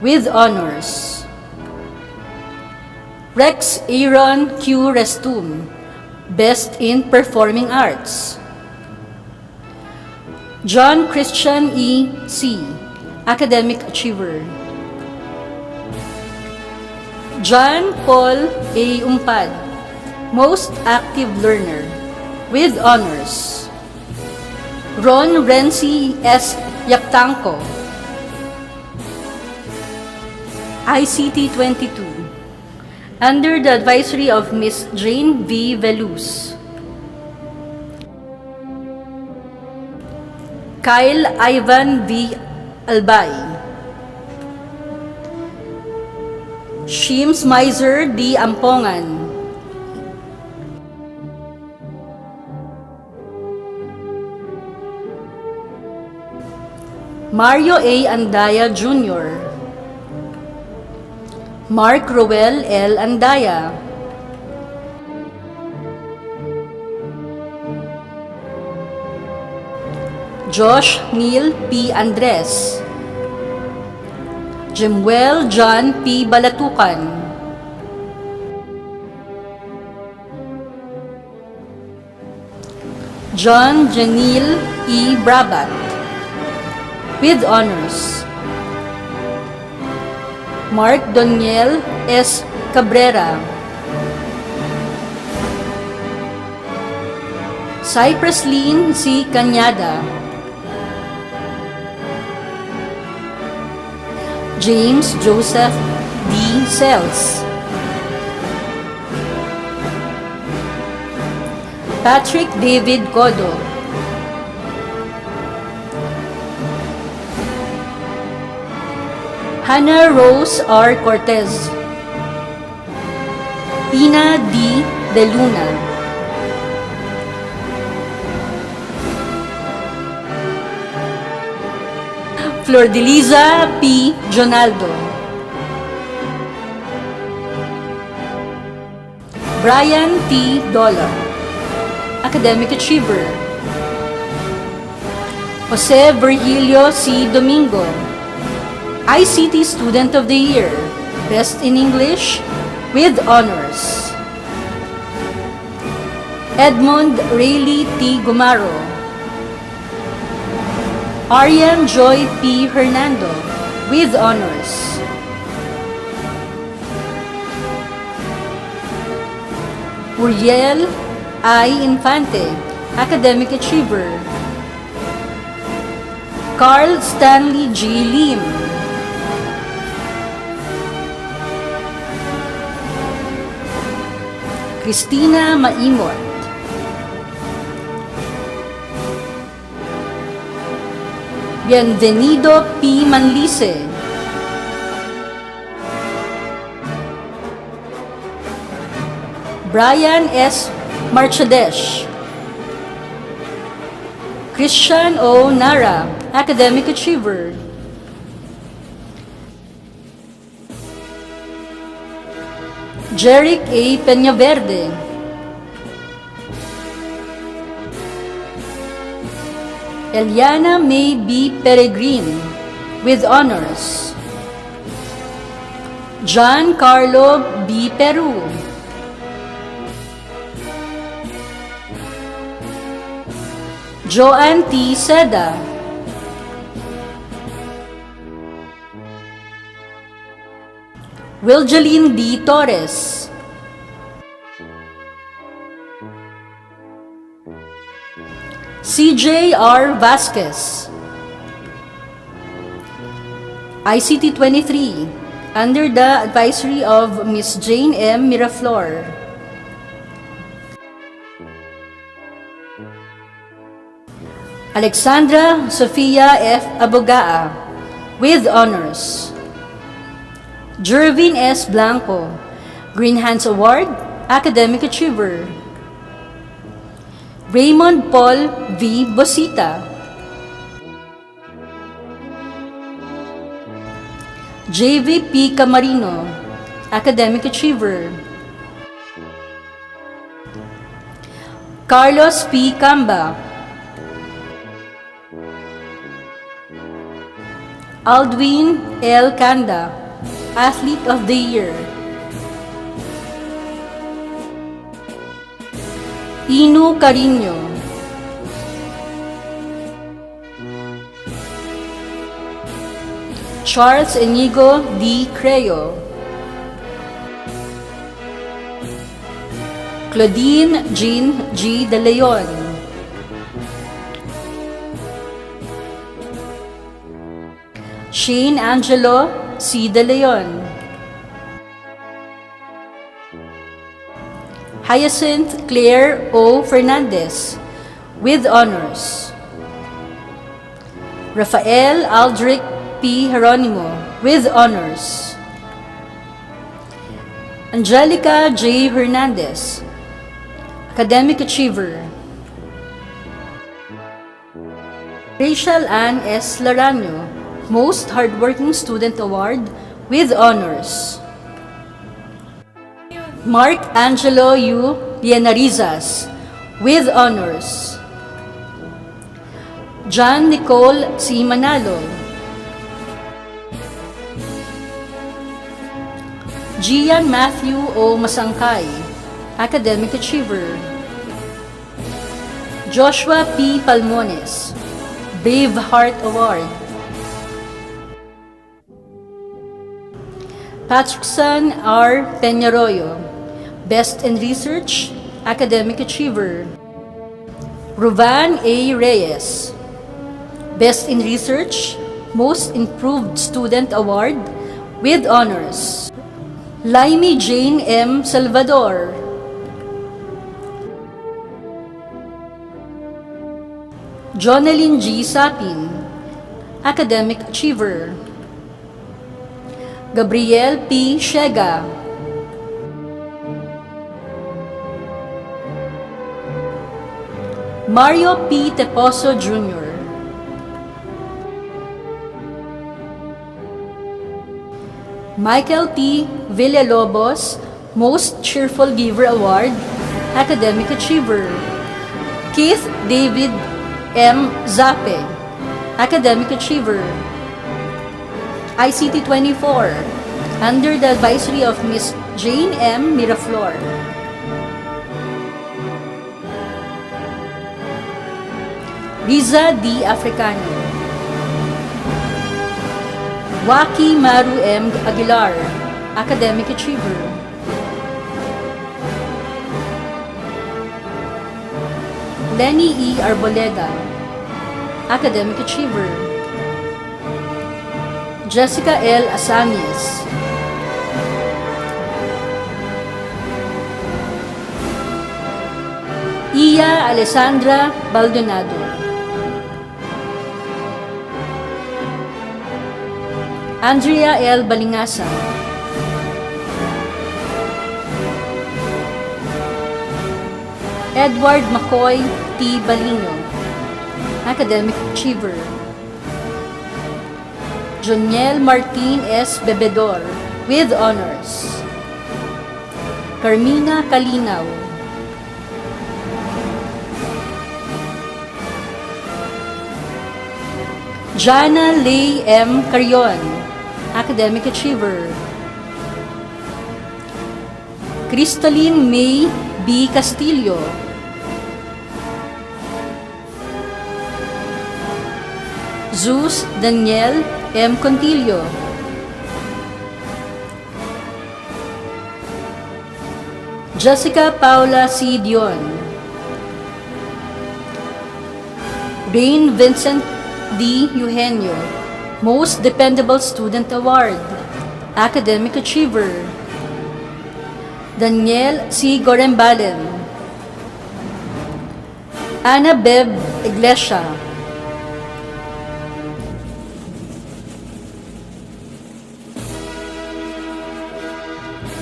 with honors. Rex Aaron Q. Restum, Best in Performing Arts. John Christian E. C., Academic Achiever. John Paul A. Umpad, Most Active Learner, with honors. Ron Renzi S. Yaptanco. ICT 22, under the advisory of Ms. Jane V. Veluz. Kyle Ivan V. Albay. Shims Miser D. Ampongan. Mario A. Andaya Jr. Mark Roel L. Andaya. Josh Neil P. Andres. Jemuel John P. Balatukan. John Janil E. Brabat. With honors. Mark Doniel S. Cabrera. Cypress Lynn C. Cañada. James Joseph D. Sells. Patrick David Codo. Hannah Rose R. Cortez. Ina D. De Luna. Flordeliza P. Jonaldo. Brian T. Dola, Academic Achiever. Jose Virgilio C. Domingo, ICT Student of the Year, Best in English, with honors. Edmond Rayleigh T. Gumaro. Arian Joy P. Hernando, with honors. Uriel I. Infante, Academic Achiever. Carl Stanley G. Lim. Christina Maimot. Bienvenido P. Manlice. Brian S. Marchadesh. Christian O. Nara, Academic Achiever. Jeric A. Peñaverde. Eliana May B. Peregrine, with honors. John Carlo B. Peru. Joanne T. Seda. Wilgeline D. Torres. CJ R. Vasquez. ICT 23, under the advisory of Ms. Jane M. Miraflor. Alexandra Sofia F. Abogaa, with honors. Jervin S. Blanco, Green Hands Award, Academic Achiever. Raymond Paul V. Bosita. JVP Camarino, Academic Achiever. Carlos P. Camba. Aldwin L. Canda, Athlete of the Year. Inu Carino. Charles Enigo D. Creo. Claudine Jean G. De Leon. Shane Angelo C. De Leon. Hyacinth Claire O. Fernandez, with honors. Rafael Aldrich P. Geronimo, with honors. Angelica J. Hernandez, academic achiever. Rachel Ann S. Laranio, most hardworking student award, with honors. Mark Angelo U. Lienarizas, with honors. John Nicole C. Manalo. Gian Matthew O. Masangkay, academic achiever. Joshua P. Palmones, Brave Heart Award. Patrickson R. Peñarroyo, Best in Research, academic achiever. Ruvan A. Reyes, Best in Research, Most Improved Student Award, with honors. Laimi Jane M. Salvador. Jonalyn G. Sapin, academic achiever. Gabriel P. Shega. Mario P. Teposo Jr. Michael P. Villalobos, Most Cheerful Giver Award, academic achiever. Keith David M. Zape, academic achiever. ICT 24, under the advisory of Ms. Jane M. Miraflor. Riza D. Africano. Waki Maru M. Aguilar, academic achiever. Lenny E. Arboleda, academic achiever. Jessica L. Asamies. Iya Alessandra Baldonado. Andrea L. Balingasa. Edward McCoy T. Balino, academic achiever. Joniel Martin S. Bebedor, with honors. Carmina Kalinaw. Jana Lay M. Carion, academic achiever. Crystalline May B. Castillo. Zeus Daniel M. Contillo. Jessica Paula C. Dion. Rain Vincent D. Eugenio, Most Dependable Student Award, academic achiever. Daniel C. Gorembalen. Ana Beb Iglesia.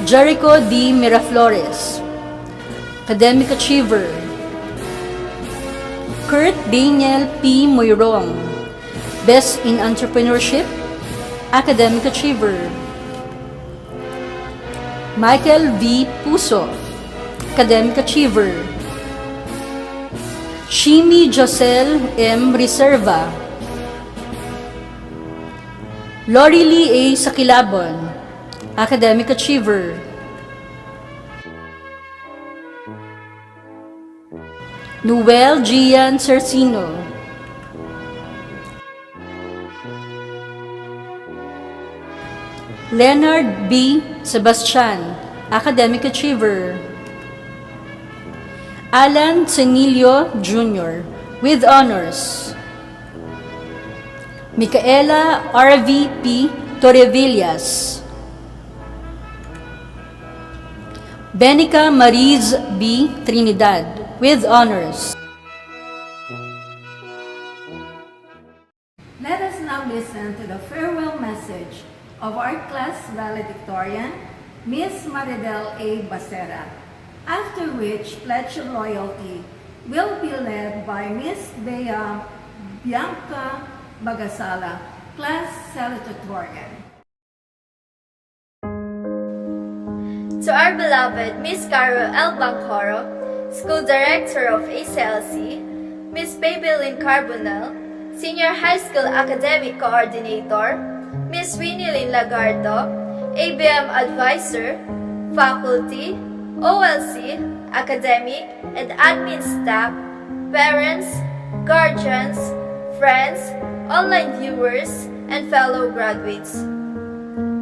Jericho D. Miraflores, academic achiever. Kurt Daniel P. Moyrong, Best in Entrepreneurship, academic achiever. Michael V. Puso, academic achiever. Shimi Josel M. Reserva. Lori Lee A. Sakilabon, academic achiever. Noel Gian Cercino. Leonard B. Sebastian, academic achiever. Alan Senilio Jr., with honors. Micaela RVP Torrevillas, Benica Mariz B. Trinidad, with honors. Let us now listen to the farewell message of our class valedictorian, Miss Maridel A. Bacera, after which Pledge of Loyalty will be led by Miss Bea Bianca Bagasala, class salutatorian. To our beloved Miss Caro L. Bancoro, School Director of ACLC, Miss Babylin Carbonell, Senior High School Academic Coordinator, Miss Winnie Lynn Lagardo, ABM Advisor, Faculty, OLC, Academic, and Admin Staff, Parents, Guardians, Friends, online viewers, and fellow graduates.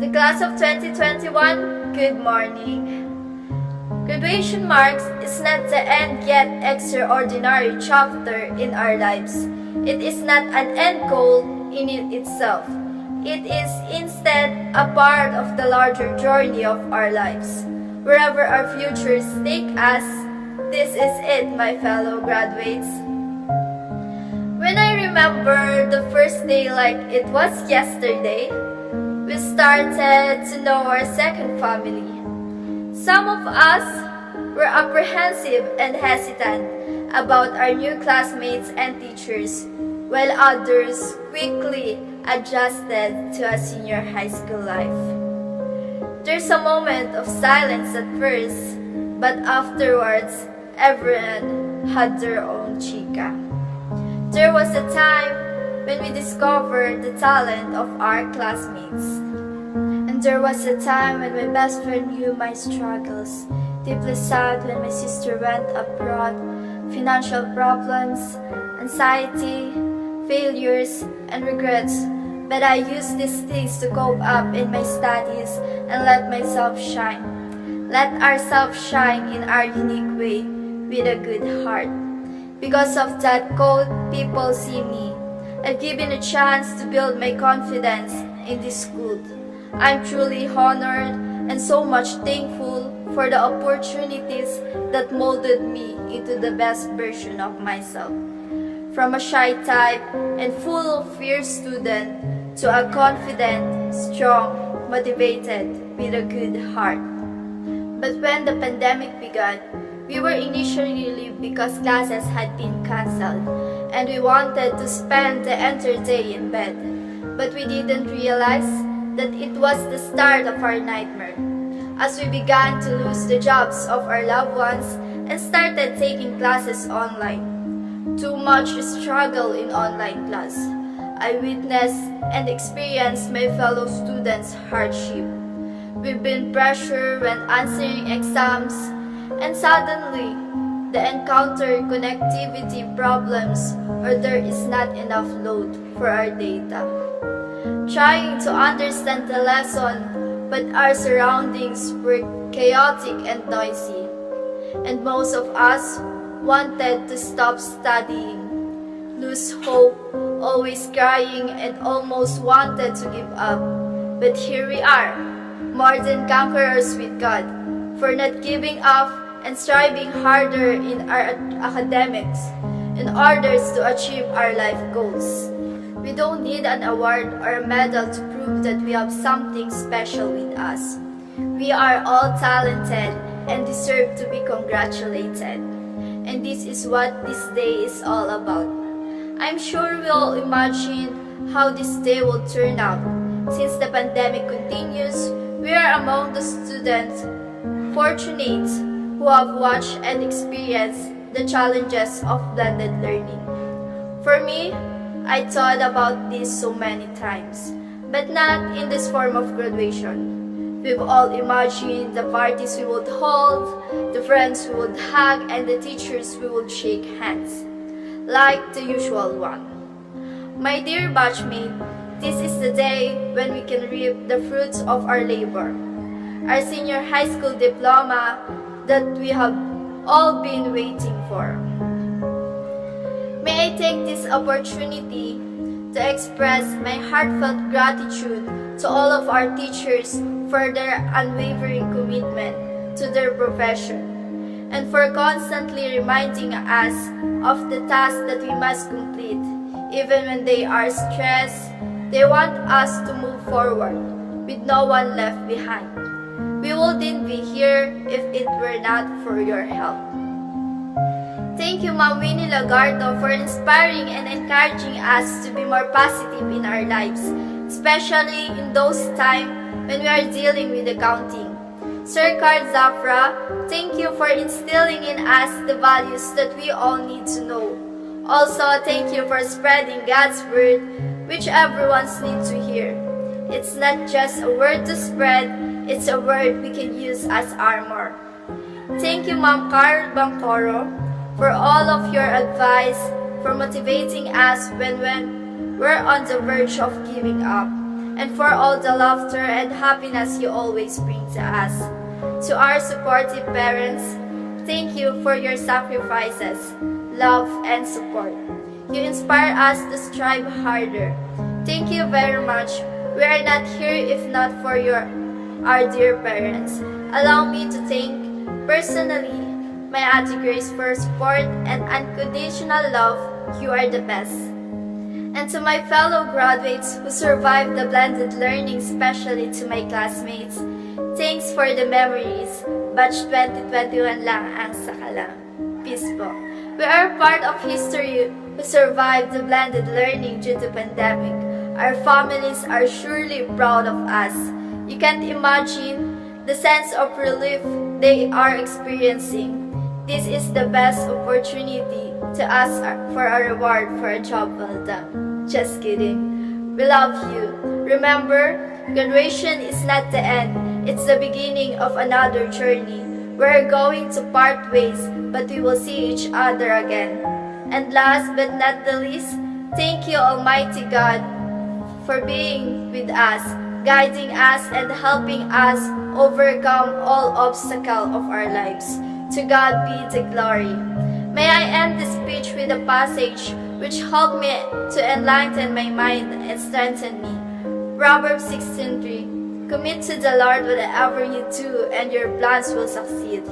The class of 2021, good morning. Graduation marks is not the end yet extraordinary chapter in our lives. It is not an end goal in itself. It is instead a part of the larger journey of our lives. Wherever our futures take us, this is it, my fellow graduates. When I remember the first day like it was yesterday, we started to know our second family. Some of us were apprehensive and hesitant about our new classmates and teachers, while others quickly adjusted to a senior high school life. There's a moment of silence at first, but afterwards, everyone had their own chica. There was a time when we discovered the talent of our classmates. And there was a time when my best friend knew my struggles, deeply sad when my sister went abroad, financial problems, anxiety, failures, and regrets. But I used these things to cope up in my studies and let myself shine. Let ourselves shine in our unique way with a good heart. Because of that quote, people see me. I've given a chance to build my confidence in this school. I'm truly honored and so much thankful for the opportunities that molded me into the best version of myself. From a shy type and full of fear student to a confident, strong, motivated, with a good heart. But when the pandemic began, we were initially relieved because classes had been cancelled and we wanted to spend the entire day in bed. But we didn't realize that it was the start of our nightmare, as we began to lose the jobs of our loved ones and started taking classes online. Too much struggle in online class. I witnessed and experienced my fellow students' hardship. We've been pressured when answering exams, and suddenly, they encounter connectivity problems or there is not enough load for our data. Trying to understand the lesson, but our surroundings were chaotic and noisy, and most of us wanted to stop studying, lose hope, always crying, and almost wanted to give up. But here we are, more than conquerors with God, for not giving up and striving harder in our academics in order to achieve our life goals. We don't need an award or a medal to prove that we have something special with us. We are all talented and deserve to be congratulated. And this is what this day is all about. I'm sure we'll imagine how this day will turn out. Since the pandemic continues, we are among the students fortunate who have watched and experienced the challenges of blended learning. For me, I thought about this so many times, but not in this form of graduation. We've all imagined the parties we would hold, the friends we would hug, and the teachers we would shake hands, like the usual one. My dear batchmate, this is the day when we can reap the fruits of our labor. Our senior high school diploma that we have all been waiting for. May I take this opportunity to express my heartfelt gratitude to all of our teachers for their unwavering commitment to their profession and for constantly reminding us of the tasks that we must complete. Even when they are stressed, they want us to move forward with no one left behind. We wouldn't be here if it were not for your help. Thank you, Ma'am Winnie Lagarto, for inspiring and encouraging us to be more positive in our lives, especially in those times when we are dealing with accounting. Sir Card Zafra, thank you for instilling in us the values that we all need to know. Also, thank you for spreading God's word, which everyone needs to hear. It's not just a word to spread, it's a word we can use as armor. Thank you, Ma'am Carol Bancoro, for all of your advice, for motivating us when we're on the verge of giving up, and for all the laughter and happiness you always bring to us. To our supportive parents, thank you for your sacrifices, love, and support. You inspire us to strive harder. Thank you very much. We are not here if not for our dear parents. Allow me to thank personally my Ate Grace for support and unconditional love. You are the best. And to my fellow graduates who survived the blended learning, especially to my classmates, thanks for the memories. Batch 2021 lang ang sakalang. Peace po. We are part of history who survived the blended learning due to pandemic. Our families are surely proud of us. You can't imagine the sense of relief they are experiencing. This is the best opportunity to ask for a reward for a job well done. Just kidding. We love you. Remember, graduation is not the end. It's the beginning of another journey. We're going to part ways, but we will see each other again. And last but not the least, thank you, Almighty God, for being with us, guiding us, and helping us overcome all obstacles of our lives. To God be the glory. May I end this speech with a passage which helped me to enlighten my mind and strengthen me. Proverbs 16:3. Commit to the Lord whatever you do, and your plans will succeed.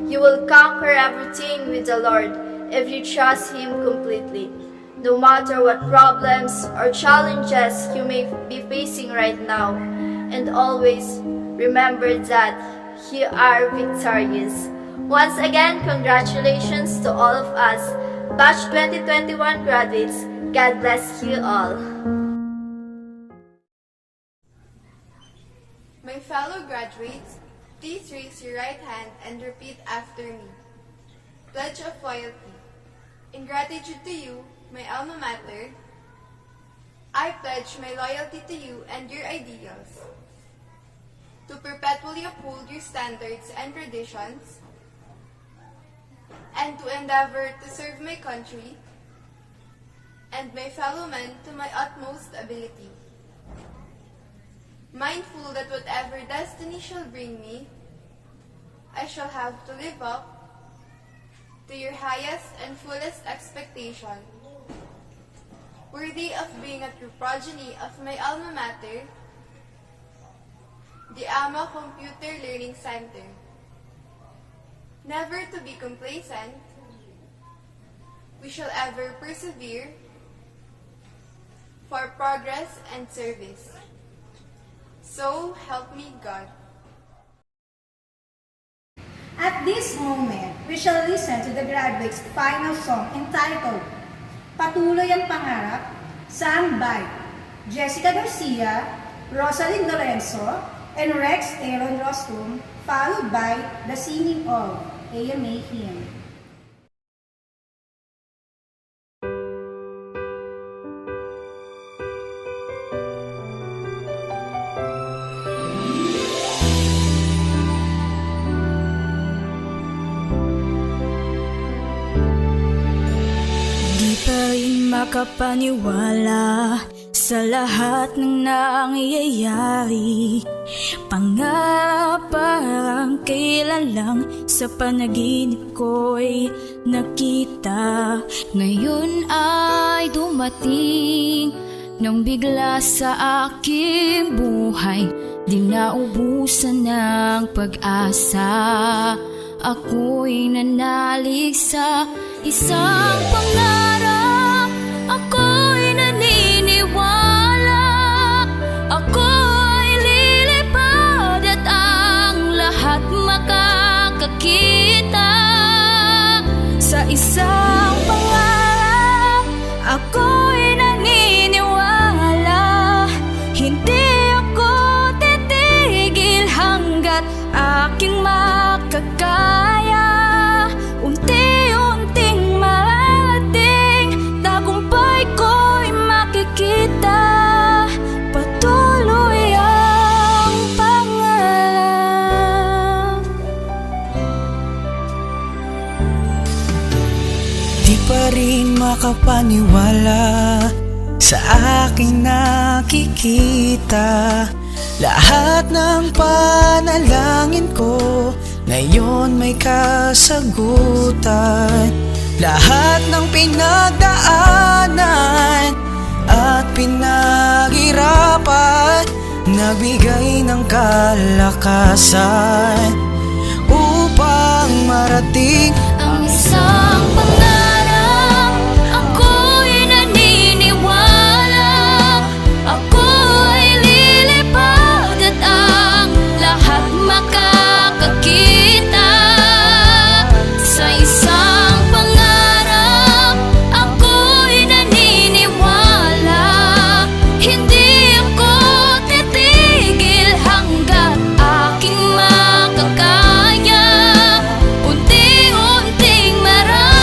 You will conquer everything with the Lord if you trust Him completely. No matter what problems or challenges you may be facing right now, and always remember that you are victorious. Once again, congratulations to all of us, Batch 2021 graduates. God bless you all. My fellow graduates, please raise your right hand and repeat after me. Pledge of loyalty. In gratitude to you, my alma mater, I pledge my loyalty to you and your ideals, to perpetually uphold your standards and traditions, and to endeavor to serve my country and my fellow men to my utmost ability. Mindful that whatever destiny shall bring me, I shall have to live up to your highest and fullest expectation, worthy of being a true progeny of my alma mater, the AMA Computer Learning Center. Never to be complacent, we shall ever persevere for progress and service. So help me God. At this moment, we shall listen to the graduates' final song entitled Patuloy ang Pangarap, sung by Jessica Garcia, Rosalind Lorenzo, and Rex Aaron Rostum, followed by the singing of AMA Hymn. Di pa rin makapaniwala sa lahat ng nangyayari. Pangarap parang kailan lang sa panaginip ko'y nakita. Ngayon ay dumating, Nang bigla sa aking buhay, di naubusan ng pag-asa. Ako'y nanalig sa isang pangarap. Ako'y naniniwala. Ako'y lilipad at ang lahat makakakita. Sa isang pangarap, ako'y naniniwala. Hindi ako titigil hanggat aking makakaya. Unti-unting marating, tagumpay ko'y makikita. Patuloy ang pangarap. Di pa rin makapaniwala sa aking nakikita. Lahat ng panalangin ko ngayon may kasagutan. Lahat ng pinagdaanan at pinaghirapan nagbigay ng kalakasan upang marating Ang isang pangarap, ako'y naniniwala. Ako'y lilipad at ang lahat makakakita. Sa isang pangarap, ako'y naniniwala. Hindi ako titigil hanggat aking makakaya. Unti-unting marami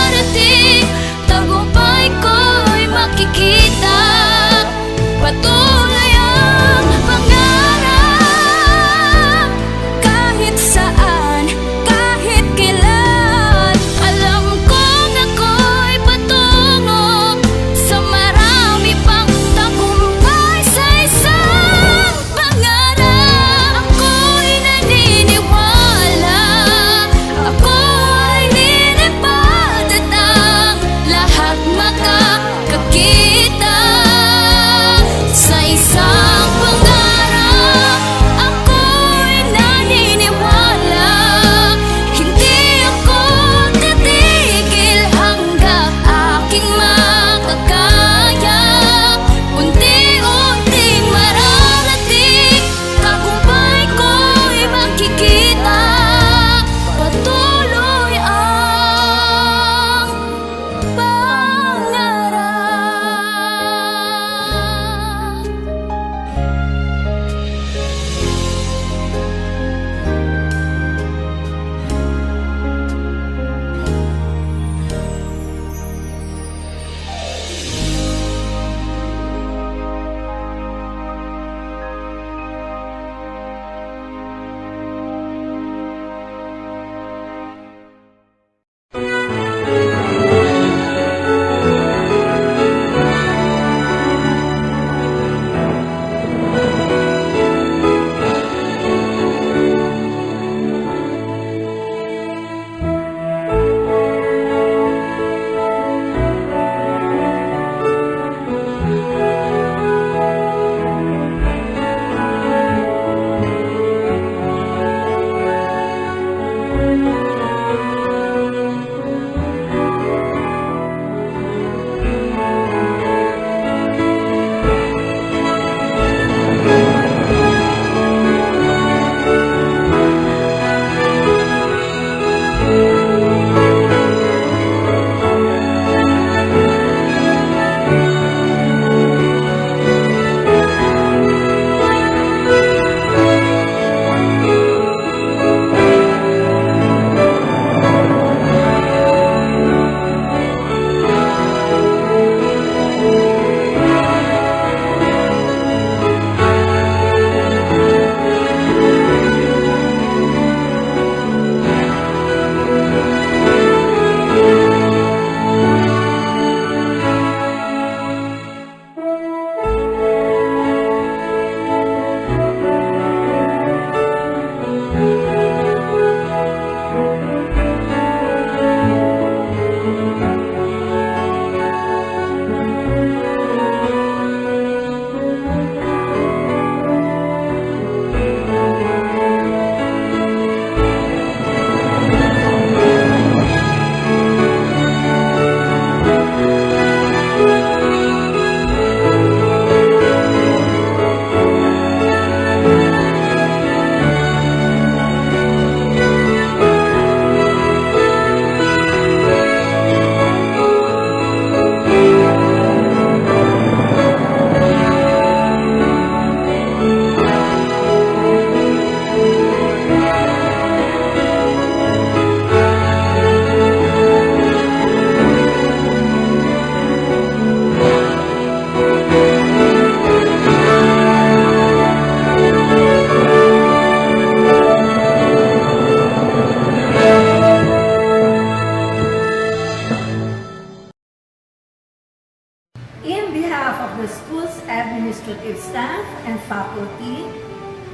In behalf of the school's administrative staff and faculty,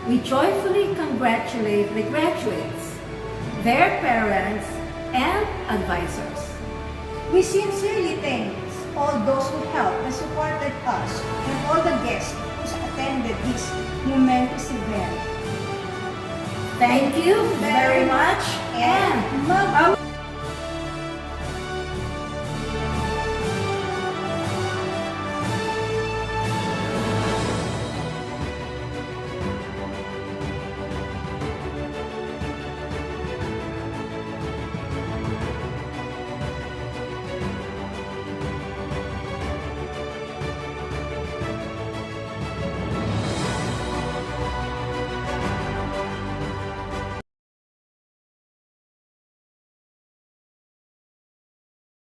we joyfully congratulate the graduates, their parents, and advisors. We sincerely thank all those who helped and supported us and all the guests who attended this momentous event. Thank you very much, and